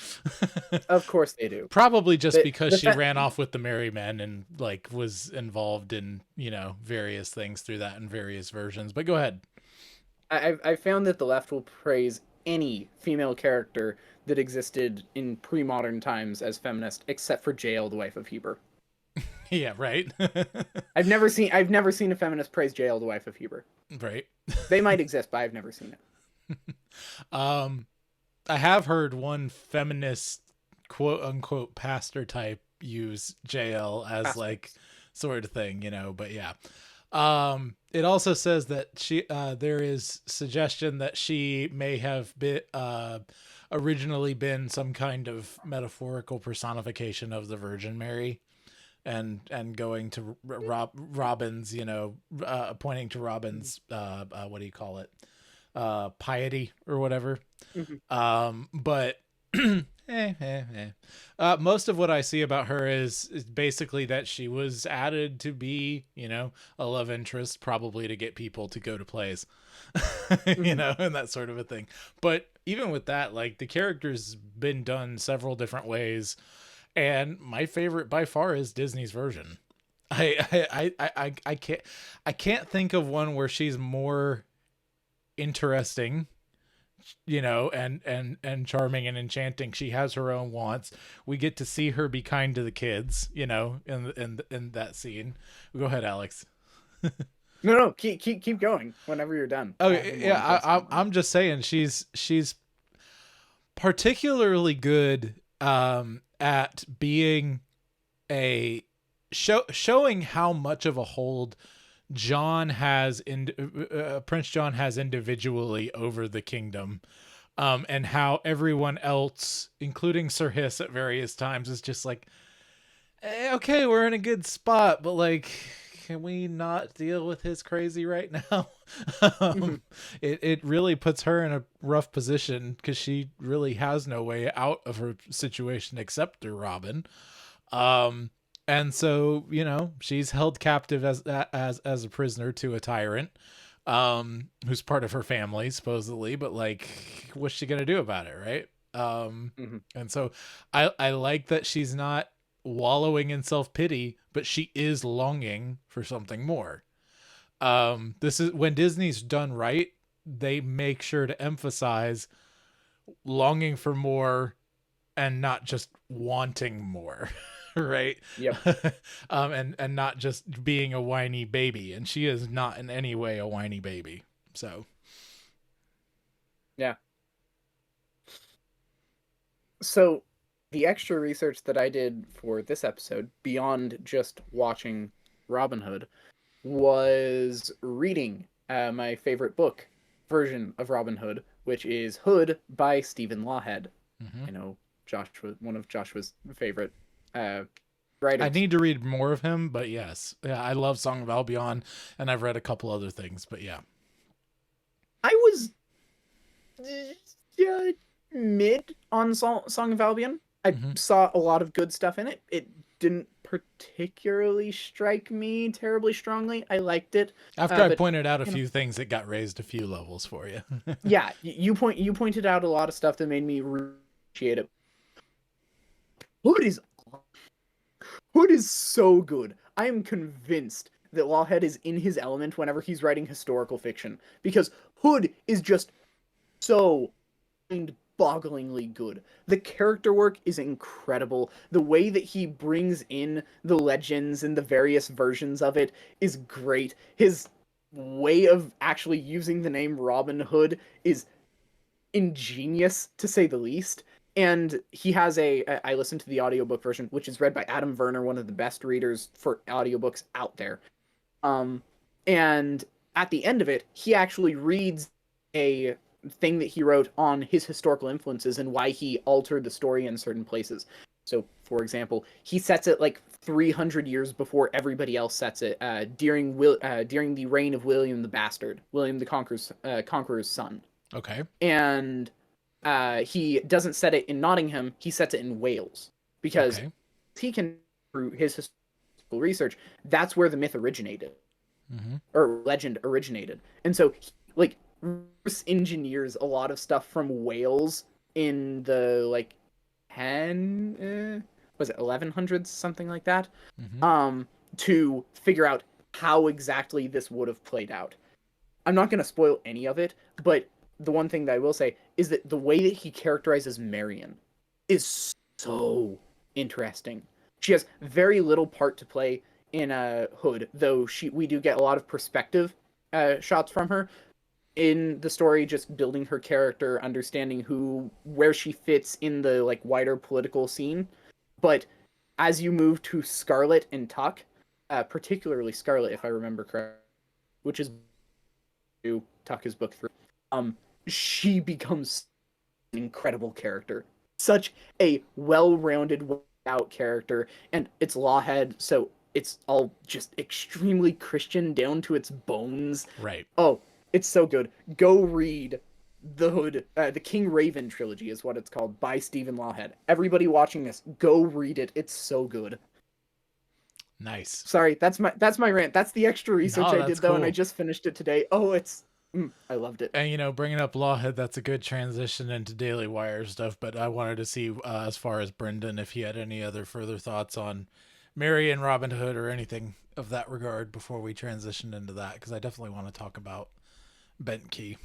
Of course they do. Probably just because she ran off with the Merry Men and like was involved in, various things through that in various versions. But go ahead. I found that the left will praise any female character that existed in pre-modern times as feminist, except for Jael, the wife of Heber. Yeah, right. I've never seen a feminist praise Jael, the wife of Heber. Right. They might exist, but I've never seen it. I have heard one feminist quote unquote pastor type use Jael as pastor, like sort of thing, but yeah. It also says that there is suggestion that she may have been originally been some kind of metaphorical personification of the Virgin Mary, and going to Robin's, pointing to Robin's what do you call it, piety or whatever. But most of what I see about her is basically that she was added to be, a love interest, probably to get people to go to plays, and that sort of a thing. But even with that, like, the character's been done several different ways, and my favorite by far is Disney's version. I can't think of one where she's more interesting, and charming and enchanting. She has her own wants. We get to see her be kind to the kids, in that scene. Go ahead, Alex. No, keep going whenever you're done. Okay, yeah, I'm just saying she's particularly good at being showing how much of a hold Prince John has individually over the kingdom, and how everyone else, including Sir Hiss at various times, is just like, okay, we're in a good spot, but like, can we not deal with his crazy right now? It really puts her in a rough position because she really has no way out of her situation except through Robin. And so, you know, she's held captive as a prisoner to a tyrant, who's part of her family supposedly, but like, what's she gonna do about it, right? And so I like that she's not wallowing in self-pity, but she is longing for something more. This is when Disney's done right, they make sure to emphasize longing for more and not just wanting more. Right. Yep. And not just being a whiny baby, and she is not in any way a whiny baby. So yeah. So the extra research that I did for this episode, beyond just watching Robin Hood, was reading my favorite book version of Robin Hood, which is Hood by Stephen Lawhead. I know Joshua, one of Joshua's favorite writers. I need to read more of him, but yes. Yeah, I love Song of Albion, and I've read a couple other things, but yeah. I was mid on Song of Albion. I saw a lot of good stuff in it. It didn't particularly strike me terribly strongly. I liked it. After I pointed out a few things, it got raised a few levels for you. Yeah, you pointed out a lot of stuff that made me appreciate it. Hood is so good. I am convinced that Lawhead is in his element whenever he's writing historical fiction, because Hood is just so mind-bogglingly good. The character work is incredible. The way that he brings in the legends and the various versions of it is great. His way of actually using the name Robin Hood is ingenious, to say the least. And he has I listened to the audiobook version, which is read by Adam Werner, one of the best readers for audiobooks out there. And at the end of it, he actually reads a thing that he wrote on his historical influences and why he altered the story in certain places. So, for example, he sets it like 300 years before everybody else sets it, during the reign of William the Bastard, William the Conqueror's son. Okay. And he doesn't set it in Nottingham, he sets it in Wales, because he can, through his historical research, that's where the myth originated, or legend originated. And so, like, engineers a lot of stuff from Wales in the, like, 1100s, something like that, to figure out how exactly this would have played out. I'm not going to spoil any of it, but the one thing that I will say is that the way that he characterizes Marian is so interesting. She has very little part to play in Hood, though we do get a lot of perspective shots from her in the story, just building her character, understanding where she fits in the like wider political scene. But as you move to Scarlet and Tuck, particularly Scarlet, if I remember correctly, which is Tuck is book 3, she becomes an incredible character. Such a well-rounded, well-out character, and it's Lawhead, so it's all just extremely Christian down to its bones. Right. Oh, it's so good. Go read the Hood, the King Raven trilogy is what it's called, by Stephen Lawhead. Everybody watching this, go read it. It's so good. Nice. Sorry, that's my rant. That's the extra research I did, though, and I just finished it today. Oh, I loved it. And, you know, bringing up Lawhead, that's a good transition into Daily Wire stuff, but I wanted to see, as far as Brendan, if he had any other further thoughts on Mary and Robin Hood or anything of that regard before we transition into that, because I definitely want to talk about BentKey.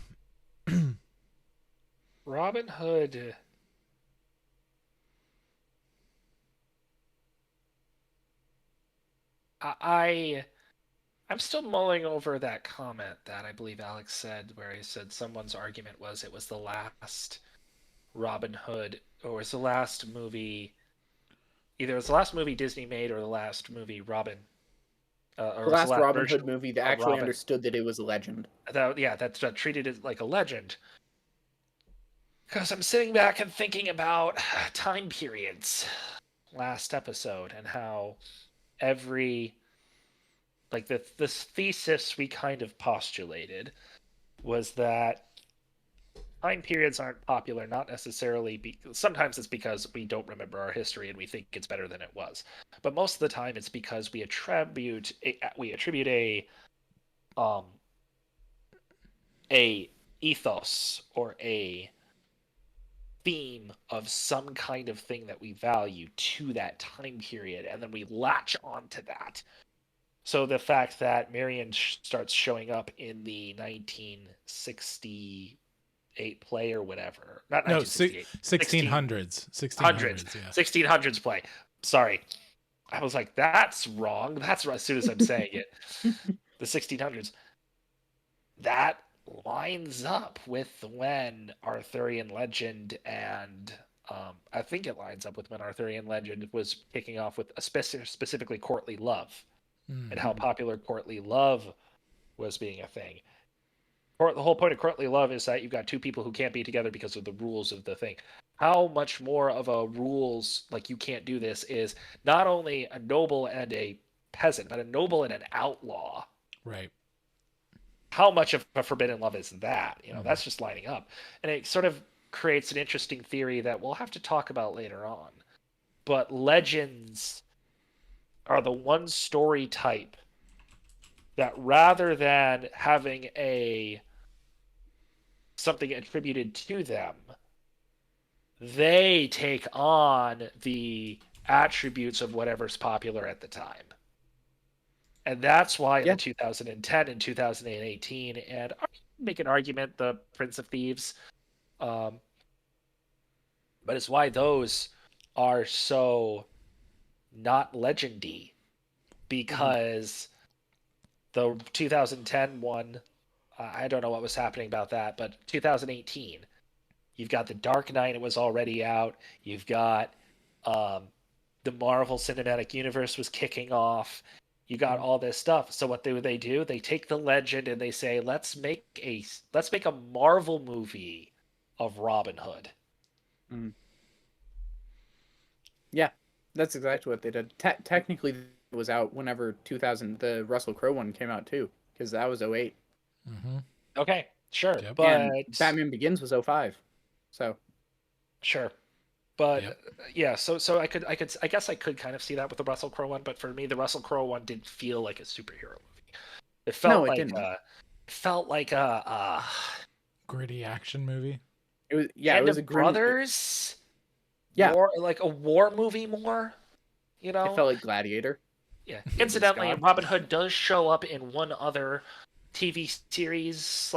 Robin Hood. I'm still mulling over that comment that I believe Alex said, where he said someone's argument was it was the last Robin Hood, or it was the last movie, either it was the last movie Disney made or the last movie Robin. Or the last Robin Hood movie that actually understood that it was a legend. That treated it like a legend. Because I'm sitting back and thinking about time periods last episode, and how every like this thesis we kind of postulated was that time periods aren't popular, not necessarily sometimes it's because we don't remember our history and we think it's better than it was, but most of the time it's because we attribute a ethos or a theme of some kind of thing that we value to that time period, and then we latch onto that. So the fact that Marian starts showing up in the 1968 play or whatever, not 1968, 1600s, 1600s play. Sorry, I was like, that's wrong. That's right. As soon as I'm saying it, the 1600s. That lines up with when Arthurian legend and I think it lines up with when Arthurian legend was kicking off with specifically courtly love and how popular courtly love was being a thing. The whole point of courtly love is that you've got two people who can't be together because of the rules of the thing. How much more of a rules, like you can't do this, is not only a noble and a peasant, but a noble and an outlaw. Right. How much of a forbidden love is that? That's just lining up. And it sort of creates an interesting theory that we'll have to talk about later on. But legends are the one story type that rather than having something attributed to them, they take on the attributes of whatever's popular at the time. And that's why in 2010 and 2018, and I make an argument, the Prince of Thieves, but it's why those are so not legendy, because the 2010 one, I don't know what was happening about that, but 2018, you've got the Dark Knight, it was already out. You've got the Marvel Cinematic Universe was kicking off. You got all this stuff. So what do? They take the legend and they say, let's make a Marvel movie of Robin Hood. Mm. Yeah, that's exactly what they did. Technically, it was out whenever the Russell Crowe one came out too, because that was 2008. Mm-hmm. Okay, sure, Yep. but And Batman Begins was 2005. So sure. But yeah, so I guess I could kind of see that with the Russell Crowe one, but for me, the Russell Crowe one didn't feel like a superhero movie. It felt like a gritty action movie. It was Band it was of a Brothers. Yeah, more like a war movie more. It felt like Gladiator. Yeah. Incidentally, Robin Hood does show up in one other TV series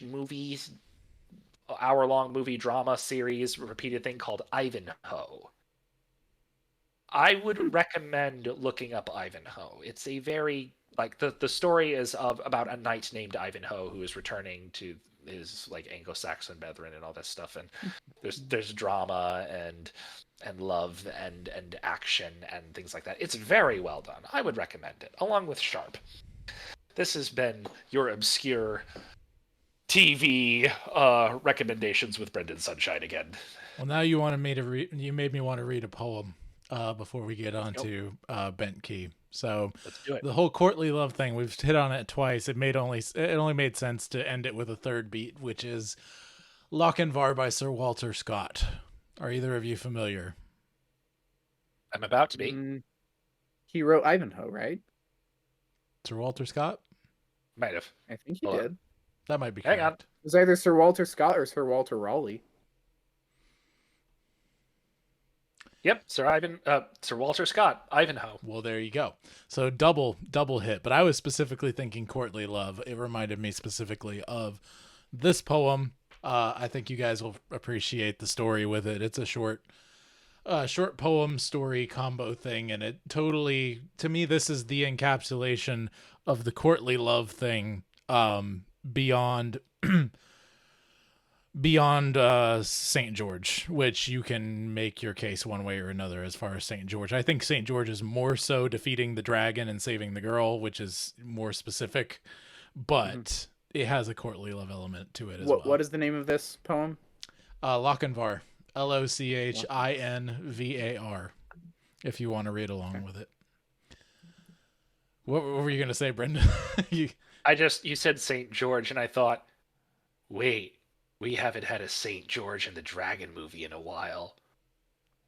/ movies. Hour-long movie drama series repeated thing called Ivanhoe. I would recommend looking up Ivanhoe. It's a very the story is about a knight named Ivanhoe who is returning to his Anglo-Saxon brethren and all this stuff, and there's drama and love and action and things like that. It's very well done. I would recommend it along with Sharp. This has been your obscure TV recommendations with Brendan Sunshine again. Well, now you wanted me to you made me want to read a poem before we get on to BentKey. So let's do it. The whole courtly love thing, we've hit on it twice. It only made sense to end it with a third beat, which is Lochinvar by Sir Walter Scott. Are either of you familiar? I'm about to be. He wrote Ivanhoe, right? Sir Walter Scott? Might have. I think he did. That might be correct. Hang on. It was either Sir Walter Scott or Sir Walter Raleigh. Yep, Sir Walter Scott, Ivanhoe. Well, there you go. So double hit. But I was specifically thinking courtly love. It reminded me specifically of this poem. I think you guys will appreciate the story with it. It's a short poem story combo thing, and it totally, to me, this is the encapsulation of the courtly love thing. Beyond St. George, which you can make your case one way or another as far as St. George. I think St. George is more so defeating the dragon and saving the girl, which is more specific, but it has a courtly love element to it as well. What is the name of this poem? Lochinvar. Lochinvar. if you want to read along with it. What were you going to say, Brendan? You said St. George, and I thought, wait, we haven't had a St. George and the Dragon movie in a while.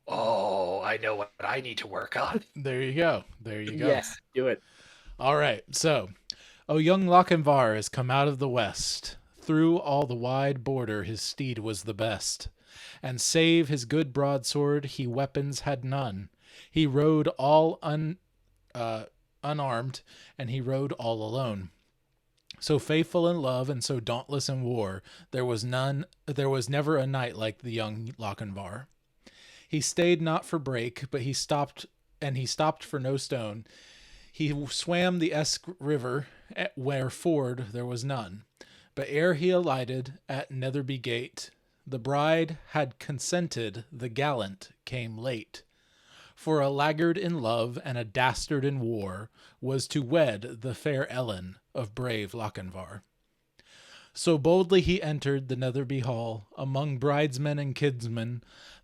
Oh, I know what I need to work on. There you go. Yes, do it. All right, so, O young Lochinvar has come out of the west. Through all the wide border his steed was the best. And save his good broadsword, he weapons had none. He rode all unarmed, and he rode all alone. So faithful in love and so dauntless in war, there was never a knight like the young Lochinvar. He stayed not for brake, but he stopped for no stone. He swam the Esk River, where ford there was none. But ere he alighted at Netherby gate, the bride had consented, the gallant came late. For a laggard in love and a dastard in war was to wed the fair Ellen of brave Lochinvar. So boldly he entered the Netherby hall, among bridesmen and kinsmen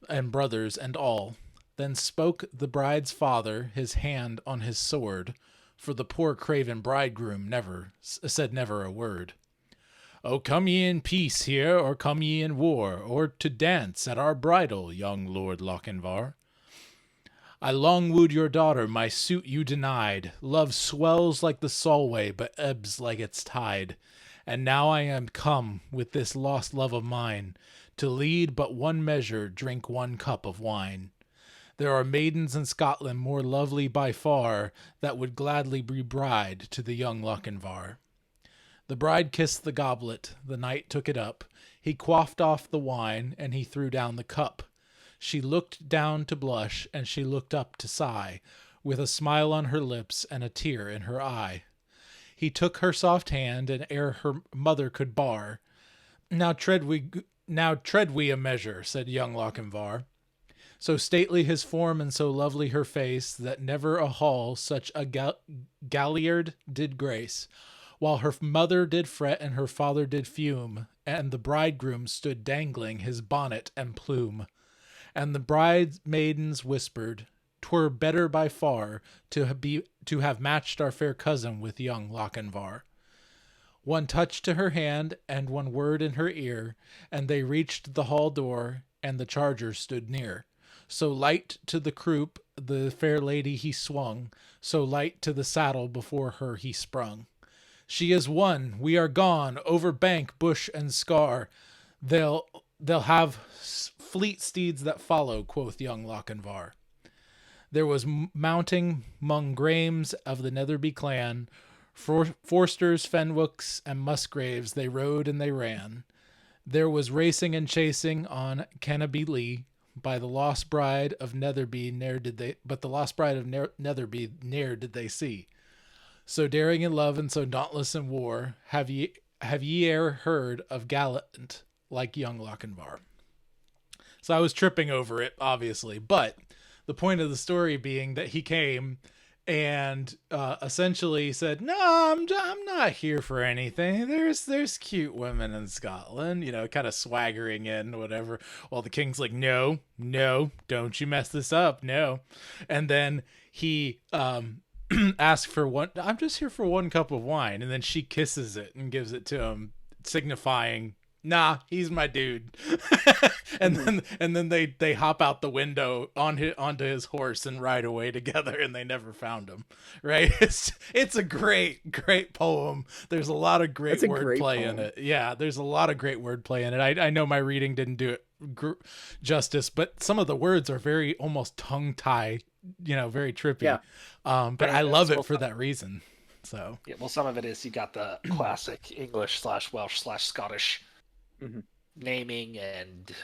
and brothers and all. Then spoke the bride's father, his hand on his sword, for the poor craven bridegroom said never a word. "O come ye in peace here, or come ye in war, or to dance at our bridal, young Lord Lochinvar? I long wooed your daughter, my suit you denied. Love swells like the Solway, but ebbs like its tide. And now I am come with this lost love of mine, to lead but one measure, drink one cup of wine. There are maidens in Scotland more lovely by far, that would gladly be bride to the young Lochinvar." The bride kissed the goblet, the knight took it up. He quaffed off the wine, and he threw down the cup. She looked down to blush, and she looked up to sigh, with a smile on her lips and a tear in her eye. He took her soft hand, and ere her mother could bar, Now tread we a measure," said young Lochinvar. So stately his form and so lovely her face, that never a hall such a galliard did grace. While her mother did fret and her father did fume, and the bridegroom stood dangling his bonnet and plume. And the bridesmaidens whispered, "'Twere better by far to have matched our fair cousin with young Lochinvar." One touch to her hand and one word in her ear, and they reached the hall door, and the charger stood near. So light to the croup the fair lady he swung, so light to the saddle before her he sprung. "She is won, we are gone, over bank, bush, and scar. They'll have fleet steeds that follow," quoth young Lochinvar. There was mounting 'mong Graemes of the Netherby clan, Forsters, Fenwicks, and Musgraves, they rode and they ran. There was racing and chasing on Cannobie Lee, by the lost bride of Netherby ne'er did they see. So daring in love and so dauntless in war, have ye e'er heard of gallant like young Lochinvar? So I was tripping over it, obviously, but the point of the story being that he came and essentially said, "No, I'm not here for anything. There's cute women in Scotland," kind of swaggering in, whatever. While the king's like, no, don't you mess this up, no. And then he asked for one. "I'm just here for one cup of wine," and then she kisses it and gives it to him, signifying, "Nah, he's my dude." and then they hop out the window onto his horse and ride away together, and they never found him. Right? It's a great poem. There's a lot of great wordplay in it. Yeah, there's a lot of great wordplay in it. I know my reading didn't do it justice, but some of the words are very almost tongue tie. Very trippy. Yeah. But I love it for that reason. So yeah, well, some of it is you got the classic English/Welsh/Scottish naming and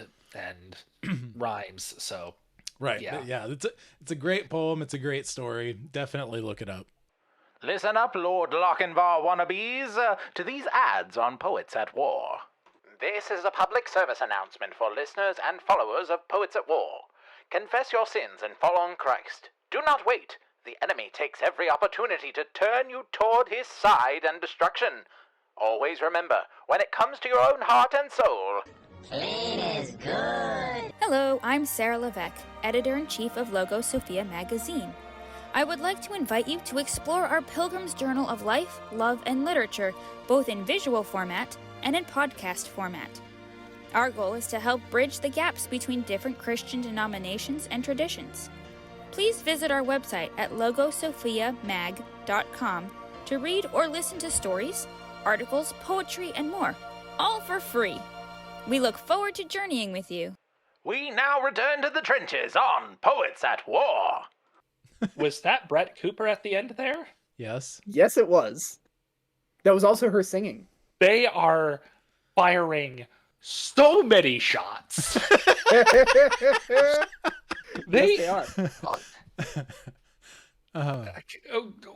rhymes. So right, yeah, it's a great poem. It's a great story. Definitely look it up. Listen up, Lord Lochinvar wannabes, to these ads on Poets at War. This is a public service announcement for listeners and followers of Poets at War. Confess your sins and follow on Christ. Do not wait. The enemy takes every opportunity to turn you toward his side and destruction. Always remember, when it comes to your own heart and soul, clean is good. Hello, I'm Sarah Levesque, Editor-in-Chief of Logo Sophia magazine. I would like to invite you to explore our Pilgrim's Journal of Life, Love, and Literature, both in visual format and in podcast format. Our goal is to help bridge the gaps between different Christian denominations and traditions. Please visit our website at logosophiamag.com to read or listen to stories, articles, poetry, and more, all for free. We look forward to journeying with you. We now return to the trenches on Poets at War. Was that Brett Cooper at the end there? Yes. Yes, it was. That was also her singing. They are firing so many shots. They are.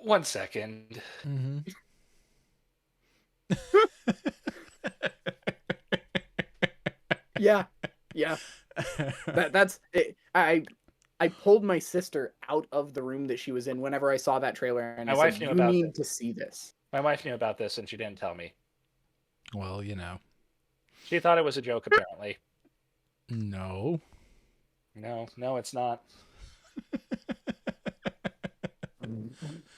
One second. Mm-hmm. Yeah. That's it. I pulled my sister out of the room that she was in whenever I saw that trailer, and My I wife said, knew "You about need this. to see this." My wife knew about this, and she didn't tell me. Well, you know. She thought it was a joke, apparently. No, it's not.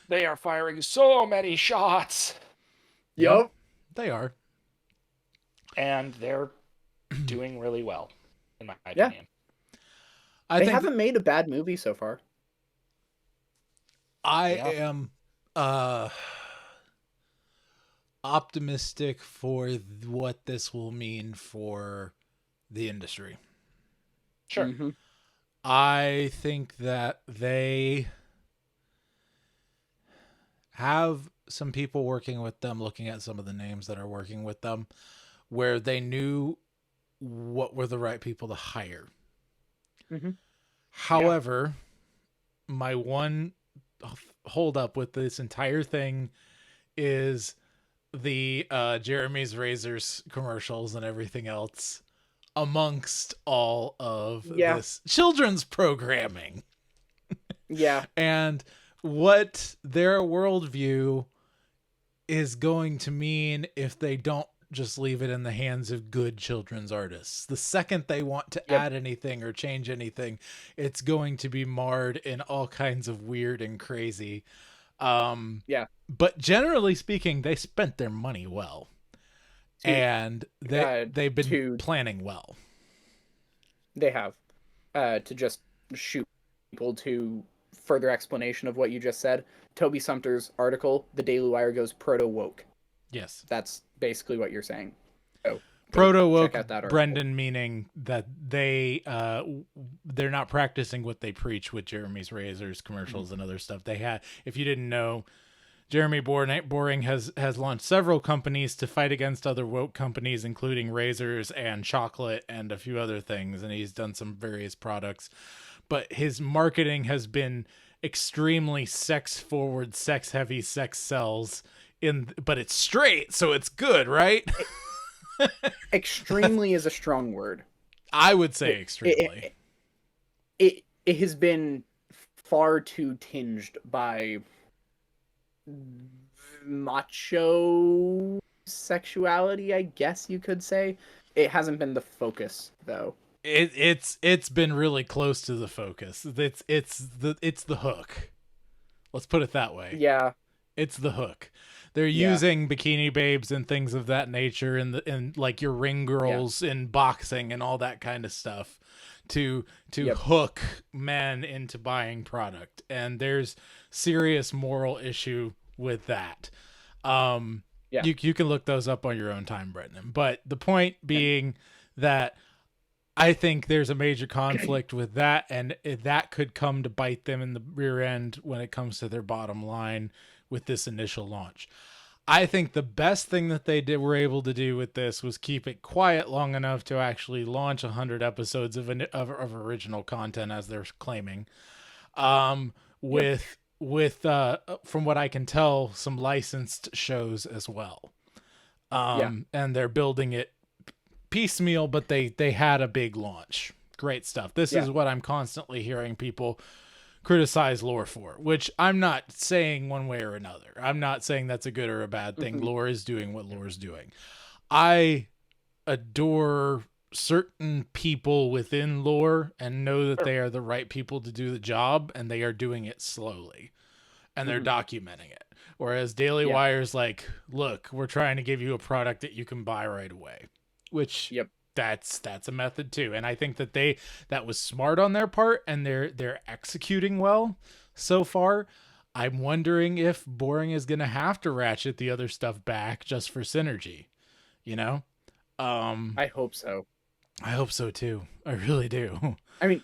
They are firing so many shots. Yup. They are. And they're doing really well, in my Yeah. opinion. They haven't made a bad movie so far. I am optimistic for what this will mean for the industry. Sure. Mm-hmm. I think that they have some people working with them, looking at some of the names that are working with them, where they knew what were the right people to hire. Mm-hmm. However, my one hold up with this entire thing is the Jeremy's Razors commercials and everything else amongst all of this children's programming. Yeah. And what their worldview is going to mean if they don't just leave it in the hands of good children's artists. The second they want to add anything or change anything, it's going to be marred in all kinds of weird and crazy. But generally speaking, they spent their money well. And they've been planning well. They have. To just shoot people to further explanation of what you just said, Toby Sumter's article, The Daily Wire, goes proto-woke. Yes. That's basically what you're saying. So, proto-woke, check out that article. Brendan, meaning that they're not practicing what they preach with Jeremy's Razors commercials and other stuff. They had, if you didn't know, Jeremy Boring has launched several companies to fight against other woke companies, including razors and chocolate and a few other things, and he's done some various products. But his marketing has been extremely sex-forward, sex-heavy, sex sells, but it's straight, so it's good, right? Extremely is a strong word. I would say extremely. It has been far too tinged by macho sexuality, I guess you could say. It hasn't been the focus, though. It's been really close to the focus. It's the hook. Let's put it that way. Yeah. It's the hook. They're using bikini babes and things of that nature and like your ring girls in boxing and all that kind of stuff to hook men into buying product. And there's serious moral issue with that. You can look those up on your own time, Brendan. But the point being that I think there's a major conflict with that, and that could come to bite them in the rear end when it comes to their bottom line with this initial launch. I think the best thing that they were able to do with this was keep it quiet long enough to actually launch 100 episodes of original content, as they're claiming, with from what I can tell, some licensed shows as well. And they're building it piecemeal, but they had a big launch. Great stuff. This is what I'm constantly hearing people criticize lore for, which I'm not saying one way or another. I'm not saying that's a good or a bad thing. Lore is doing what lore is doing. I adore certain people within lore and know that they are the right people to do the job, and they are doing it slowly, and they're documenting it. Whereas Daily Wire's like, look, we're trying to give you a product that you can buy right away, which that's a method too. And I think that that was smart on their part, and they're executing well so far. I'm wondering if Boring is going to have to ratchet the other stuff back just for synergy, you know? I hope so. I hope so too. I really do. I mean,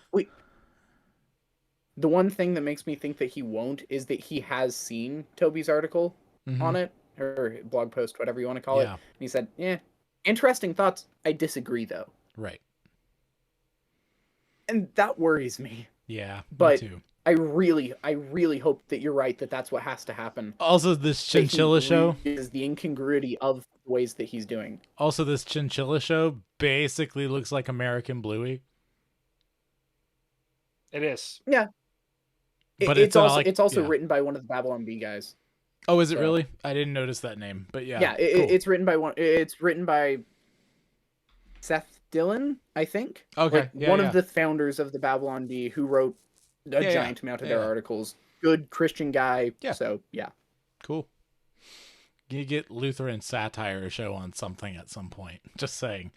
the one thing that makes me think that he won't is that he has seen Toby's article on it, or blog post, whatever you want to call it. And he said, interesting thoughts. I disagree, though. Right. And that worries me. Yeah, but me too. I really hope that you're right, that that's what has to happen. Also, this Chinchilla show is the incongruity of the ways that he's doing. Also, this Chinchilla show basically looks like American Bluey. It is. Yeah. But it's also written by one of the Babylon Bee guys. Oh, is it really? I didn't notice that name, but yeah. Yeah, it's written by It's written by Seth Dillon, I think. Okay. One of the founders of the Babylon Bee, who wrote a giant amount of their articles. Good Christian guy. Yeah. So yeah. Cool. You get Lutheran satire show on something at some point. Just saying.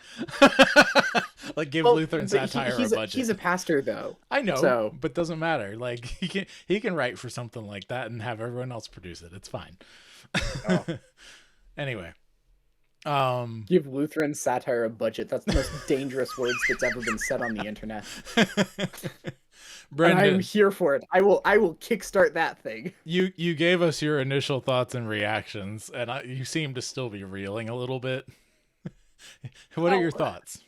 Like, give Lutheran satire a budget. He's a pastor, though. I know, so. But doesn't matter. Like, he can write for something like that and have everyone else produce it. It's fine. Oh. Anyway. Give Lutheran satire a budget. That's the most dangerous words that's ever been said on the internet. Brendan, and I'm here for it. I will kickstart that thing. You gave us your initial thoughts and reactions, and you seem to still be reeling a little bit. What are your thoughts?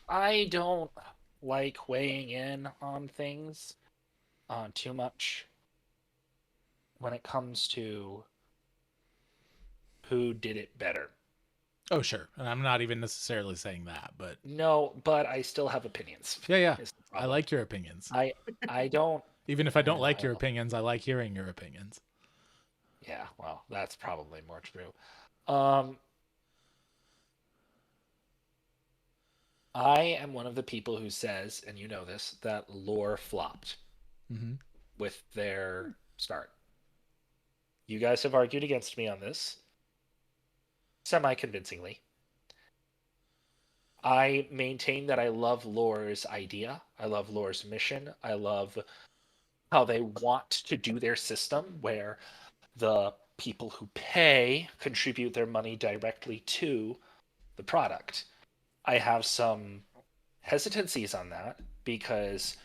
I don't like weighing in on things too much when it comes to who did it better. Oh, sure. And I'm not even necessarily saying that, but... No, but I still have opinions. Yeah. I like your opinions. I don't... Even if I don't like your opinions, I like hearing your opinions. Yeah, well, that's probably more true. I am one of the people who says, and you know this, that lore flopped with their start. You guys have argued against me on this. Semi-convincingly. I maintain that I love lore's idea. I love lore's mission. I love how they want to do their system, where the people who pay contribute their money directly to the product. I have some hesitancies on that, because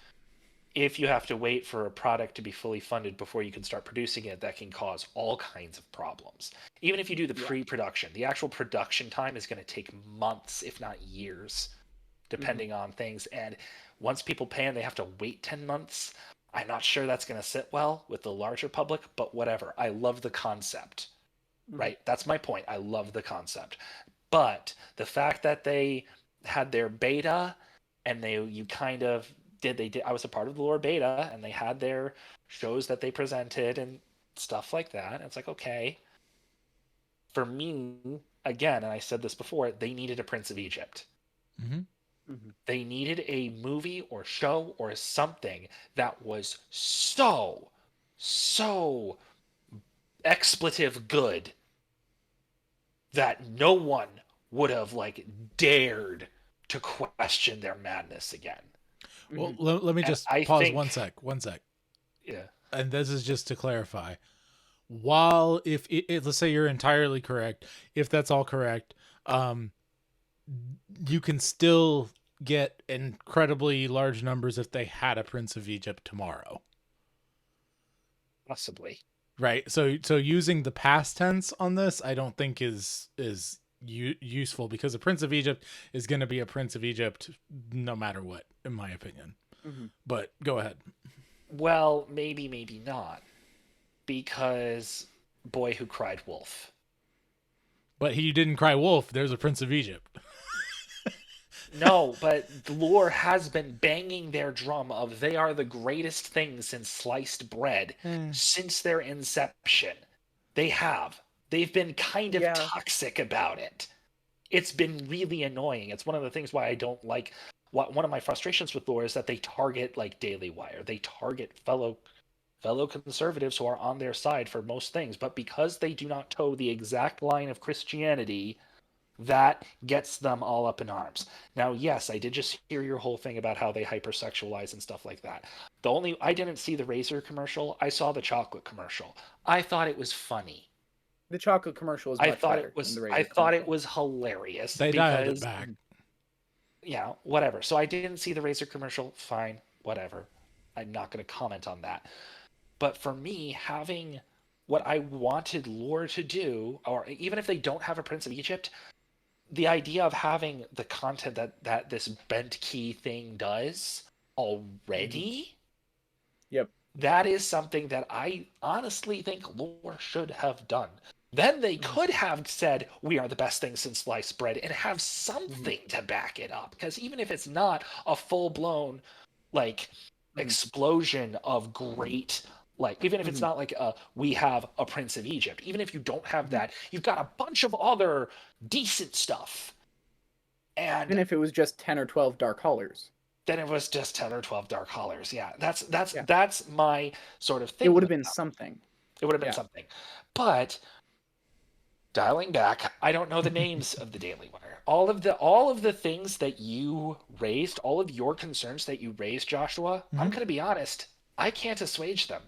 if you have to wait for a product to be fully funded before you can start producing it, that can cause all kinds of problems. Even if you do the pre-production, the actual production time is going to take months, if not years, depending on things. And once people pay and they have to wait 10 months, I'm not sure that's going to sit well with the larger public, but whatever. I love the concept, right? That's my point. I love the concept. But the fact that they had their beta and I was a part of the lore beta, and they had their shows that they presented and stuff like that. It's like, okay. For me, again, and I said this before, they needed a Prince of Egypt. They needed a movie or show or something that was so expletive good that no one would have dared to question their madness again. Well, let me just pause one sec. Yeah. And this is just to clarify. While if let's say you're entirely correct, if that's all correct, you can still get incredibly large numbers if they had a Prince of Egypt tomorrow. Possibly. Right. So using the past tense on this, I don't think is useful, because a Prince of Egypt is going to be a Prince of Egypt no matter what, in my opinion. But go ahead. Well, maybe not, because Boy Who Cried Wolf. But he didn't cry wolf. There's a Prince of Egypt. No, but lore has been banging their drum of they are the greatest thing since sliced bread since their inception. They've been kind of toxic about it. It's been really annoying. It's one of the things why I don't like. One of my frustrations with lore is that they target like Daily Wire. They target fellow conservatives who are on their side for most things, but because they do not toe the exact line of Christianity, that gets them all up in arms. Now, yes, I did just hear your whole thing about how they hypersexualize and stuff like that. I didn't see the Razor commercial. I saw the chocolate commercial. I thought it was funny. The chocolate commercial was much better than the Razor I thought it was hilarious. They dialed it back. Yeah, whatever. So I didn't see the Razor commercial. Fine, whatever. I'm not going to comment on that. But for me, having what I wanted lore to do, or even if they don't have a Prince of Egypt, the idea of having the content that this BentKey thing does already, yep, that is something that I honestly think lore should have done. Then they could have said, we are the best thing since sliced bread, and have something to back it up. Because even if it's not a full-blown, like, explosion of great, like, even if it's not like, we have a Prince of Egypt, even if you don't have that, you've got a bunch of other decent stuff. And even if it was just 10 or 12 Dark Hollers. Then it was just 10 or 12 Dark Hollers. Yeah, that's my sort of thing. It would have been something. It would have been something. But dialing back, I don't know the names of the Daily Wire. All of the things that you raised, all of your concerns that you raised, Joshua, I'm going to be honest, I can't assuage them.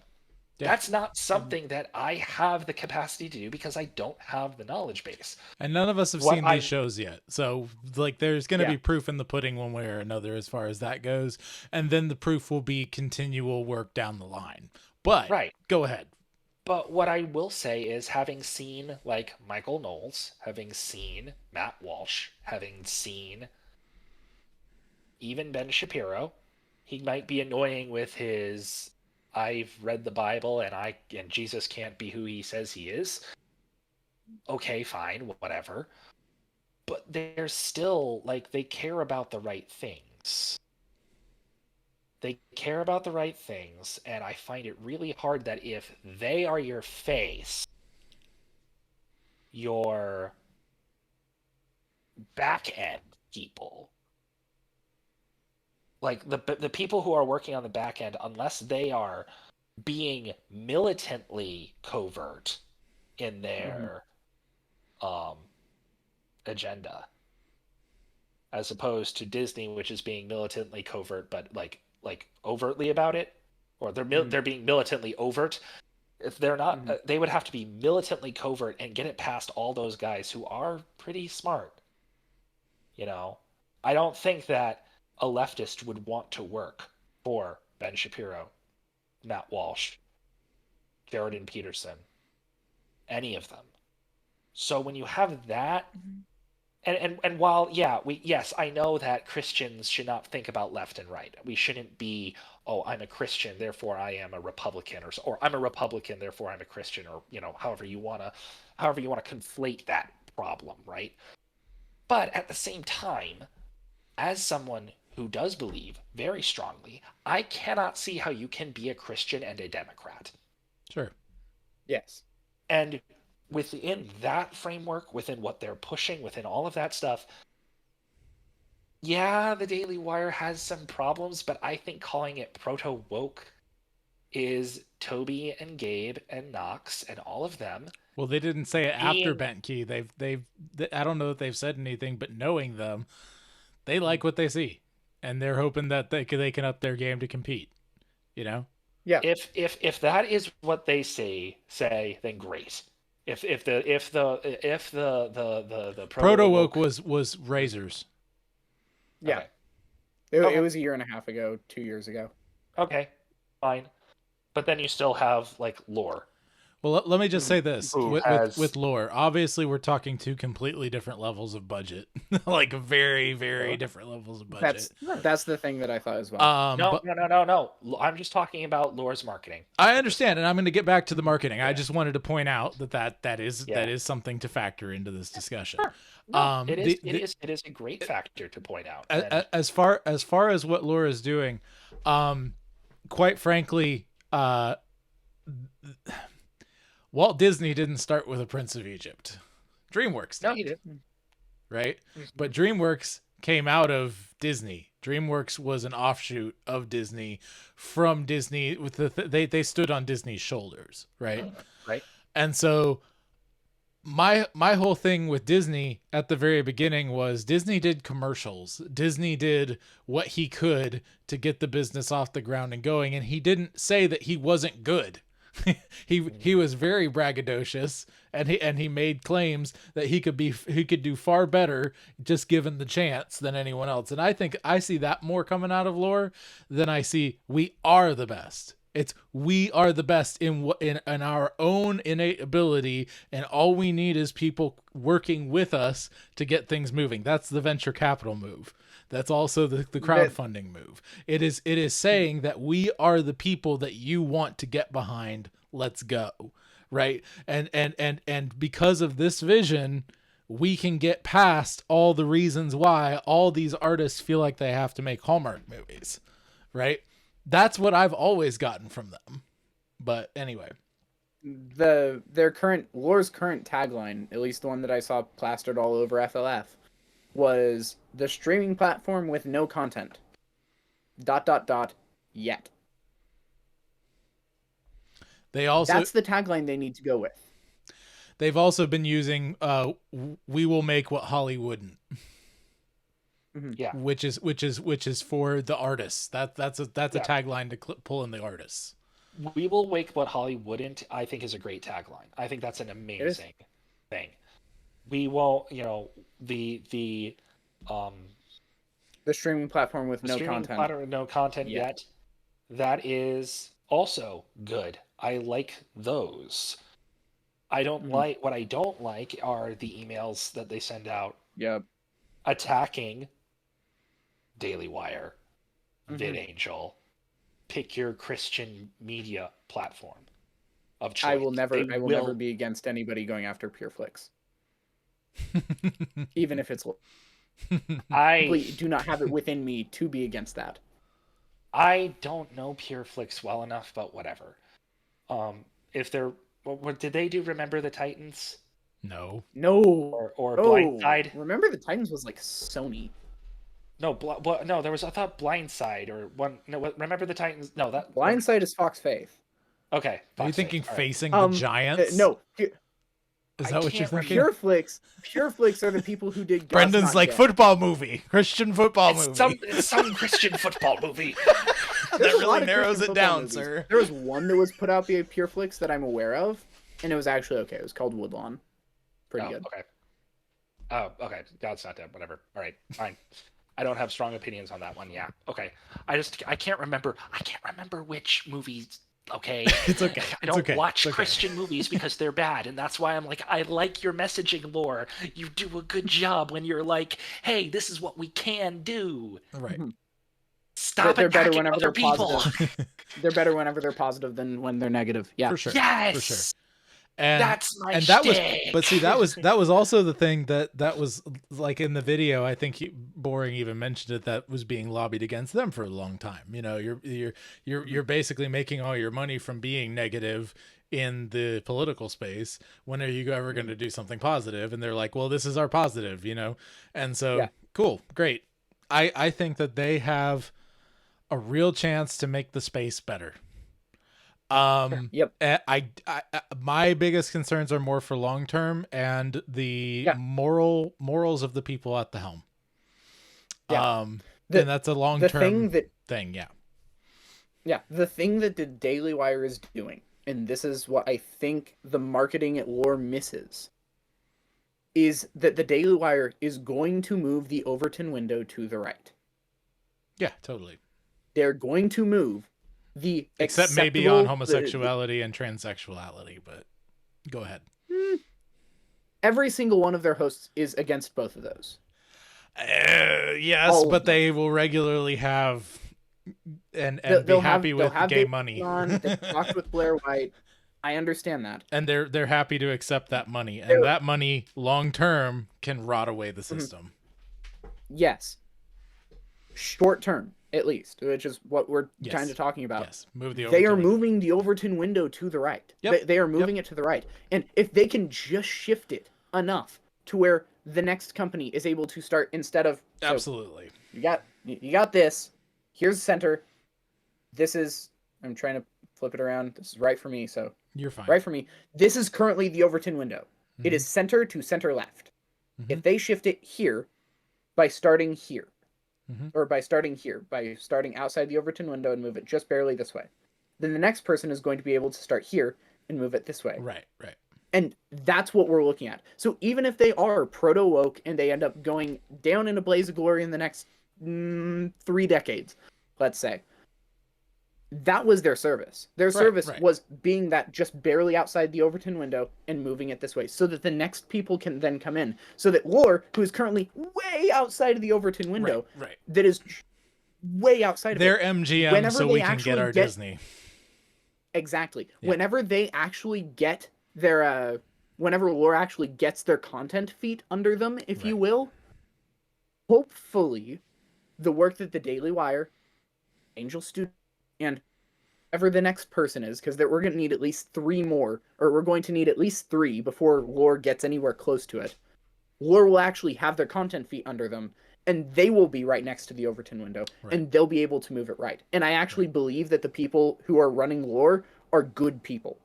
Yeah. That's not something that I have the capacity to do because I don't have the knowledge base. And none of us have seen these shows yet. So, like, there's going to be proof in the pudding one way or another as far as that goes. And then the proof will be continual work down the line. But, go ahead. But what I will say is, having seen, like, Michael Knowles, having seen Matt Walsh, having seen even Ben Shapiro, he might be annoying with his, I've read the Bible and Jesus can't be who he says he is. Okay, fine, whatever. But they're still, like, they care about the right things. They care about the right things, and I find it really hard that if they are your face, your back-end people, like the people who are working on the back end, unless they are being militantly covert in their agenda, as opposed to Disney, which is being militantly covert, but like overtly about it, or they're being militantly overt. If they're not, they would have to be militantly covert and get it past all those guys who are pretty smart. You know, I don't think that a leftist would want to work for Ben Shapiro, Matt Walsh, Jordan Peterson, any of them. So when you have that, and while, yes, I know that Christians should not think about left and right. We shouldn't be, oh, I'm a Christian, therefore I am a Republican, or I'm a Republican, therefore I'm a Christian, or, you know, however you want to conflate that problem, right? But at the same time, as someone who does believe very strongly, I cannot see how you can be a Christian and a Democrat. Sure. Yes. And within that framework, within what they're pushing, within all of that stuff, yeah, the Daily Wire has some problems, but I think calling it proto-woke is Toby and Gabe and Knox and all of them. Well, they didn't say it after BentKey. They've I don't know if they've said anything, but knowing them, they like what they see. And they're hoping that they can up their game to compete, you know? Yeah. If that is what they say, then great. If the proto woke was razors. Yeah. Okay. It was a year and a half ago, 2 years ago. Okay, fine. But then you still have like lore. Well, let me just say this with lore. Obviously, we're talking two completely different levels of budget, like very, very different levels of budget. That's the thing that I thought as well. No. I'm just talking about lore's marketing. I understand, and I'm going to get back to the marketing. I just wanted to point out that is something to factor into this discussion. Sure. No, it is a great factor to point out. As far as what lore is doing, quite frankly, Walt Disney didn't start with a Prince of Egypt. DreamWorks did. No, he didn't. right? But DreamWorks came out of Disney. DreamWorks was an offshoot of Disney from Disney. With they stood on Disney's shoulders, right? Right. And so my whole thing with Disney at the very beginning was Disney did commercials. Disney did what he could to get the business off the ground and going, and he didn't say that he wasn't good. he was very braggadocious, and he made claims that he could do far better just given the chance than anyone else. And I think I see that more coming out of lore than I see we are the best. It's we are the best in our own innate ability, and all we need is people working with us to get things moving. That's the venture capital move. That's also the crowdfunding move. It is saying that we are the people that you want to get behind. Let's go. Right. And because of this vision, we can get past all the reasons why all these artists feel like they have to make Hallmark movies. Right. That's what I've always gotten from them. But anyway, Lore's current tagline, at least the one that I saw plastered all over FLF, was the streaming platform with no content. ... Yet. That's the tagline they need to go with. They've also been using we will make what Holly wouldn't. Yeah. Which is for the artists. That's a tagline to pull in the artists. We will make what Holly wouldn't, I think, is a great tagline. I think that's an amazing thing. We won't, the streaming platform with no content. No content yet. That is also good. I like those. What I don't like are the emails that they send out. Yep. Attacking Daily Wire, VidAngel, pick your Christian media platform of choice. I will never be against anybody going after PureFlix. Even if it's I do not have it within me to be against that. I don't know PureFlix well enough, but whatever. If they're what did they do? Remember the Titans? No. Or Blindside. Remember the Titans was like Sony. No, no. There was I thought Blindside or one. No, Remember the Titans? No, that Blindside is Fox Faith. Okay. Are you thinking Facing the Giants? No. Is that what you're thinking? PureFlix are the people who did. Brendan's like football movie, Christian football movie. Some Christian football movie. That really narrows it down, movies. Sir. There was one that was put out via PureFlix that I'm aware of, and it was actually okay. It was called Woodlawn. Pretty good. Okay. Oh, okay. God's not dead. Whatever. All right. Fine. I don't have strong opinions on that one. Yeah. Okay. I can't remember. I can't remember which movies. Okay. It's okay. I don't watch Christian movies because they're bad, and that's why I'm like, I like your messaging, Lore. You do a good job when you're like, hey, this is what we can do. Right. Stop attacking other people. Positive. They're better whenever they're positive than when they're negative. Yeah. For sure. Yes. For sure. And that's my that was, but see, that was also the thing that was like in the video. I think Boring even mentioned it, that was being lobbied against them for a long time. You're basically making all your money from being negative in the political space. When are you ever going to do something positive? And they're like, well, this is our positive, and so cool, great. I think that they have a real chance to make the space better. Yep. I my biggest concerns are more for long term and the morals of the people at the helm. And that's a long term thing. Yeah. Yeah. The thing that the Daily Wire is doing, and this is what I think the marketing at Lore misses, is that the Daily Wire is going to move the Overton window to the right. Yeah, totally. They're going to move the except maybe on homosexuality and transsexuality, but go ahead. Every single one of their hosts is against both of those. Yes, but they will regularly have and be happy with gay money. They've talked with Blair White. I understand that, and they're happy to accept that money, and that money long term can rot away the system. Yes, short term. At least, which is what we're kind of talking about. Yes, move the Overton they are moving the Overton window to the right. Yep. They are moving it to the right. And if they can just shift it enough to where the next company is able to start instead of Absolutely. You got this. Here's the center. This is I'm trying to flip it around. This is right for me, so you're fine. Right for me. This is currently the Overton window. It is center to center left. If they shift it here by starting here, or by starting outside the Overton window and move it just barely this way, then the next person is going to be able to start here and move it this way. Right. And that's what we're looking at. So even if they are proto-woke and they end up going down in a blaze of glory in the next 3 decades, let's say, that was their service. Their service was being that just barely outside the Overton window and moving it this way so that the next people can then come in. So that Lore, who is currently way outside of the Overton window, that is way outside of their MGM so we can get our Disney. Exactly. Yeah. Whenever they actually get their, whenever Lore actually gets their content feet under them, if you will, hopefully the work that the Daily Wire, Angel Studio, and whoever the next person is, because we're going to need at least 3 more, or we're going to need at least 3 before Lore gets anywhere close to it. Lore will actually have their content feet under them, and they will be right next to the Overton window, and they'll be able to move it right. And I actually believe that the people who are running Lore are good people.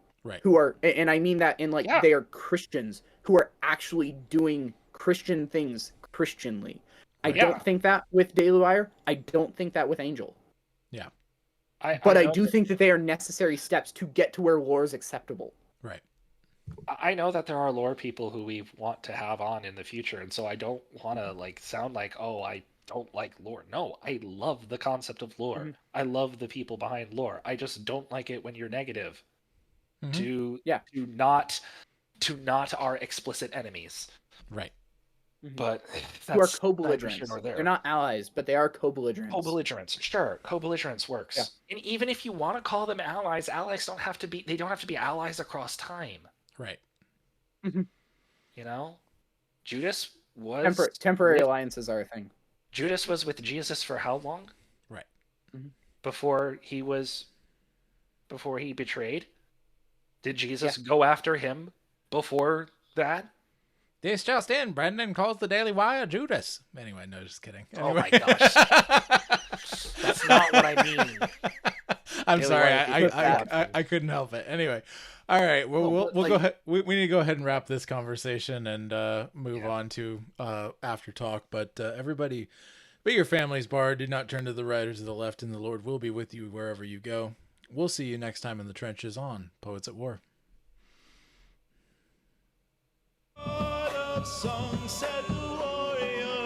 Who are, and I mean that in like, they are Christians who are actually doing Christian things Christianly. I don't think that with Daily Wire. I don't think that with Angel. Yeah. But I do think that they are necessary steps to get to where lore is acceptable. Right. I know that there are lore people who we want to have on in the future, and so I don't want to like sound like, oh, I don't like lore. No, I love the concept of lore. I love the people behind lore. I just don't like it when you're negative. To not our explicit enemies. Right. But that's who are co-belligerents. They're not allies, but they are co-belligerents. Co-belligerents, sure. Co-belligerence works. Yeah. And even if you want to call them allies, don't have to be allies across time. Right. You know? Judas was temporary alliances are a thing. Judas was with Jesus for how long? Right. Before he betrayed? Did Jesus go after him before that? This just in, Brendan calls the Daily Wire Judas. Anyway, no, just kidding. Anyway. Oh my gosh. That's not what I mean. I'm sorry, I couldn't help it. Anyway, all right, we'll go ahead. We need to go ahead and wrap this conversation and move on to after talk. But everybody, be your family's bar. Do not turn to the right or to the left, and the Lord will be with you wherever you go. We'll see you next time in the trenches on Poets at War. Sunset warrior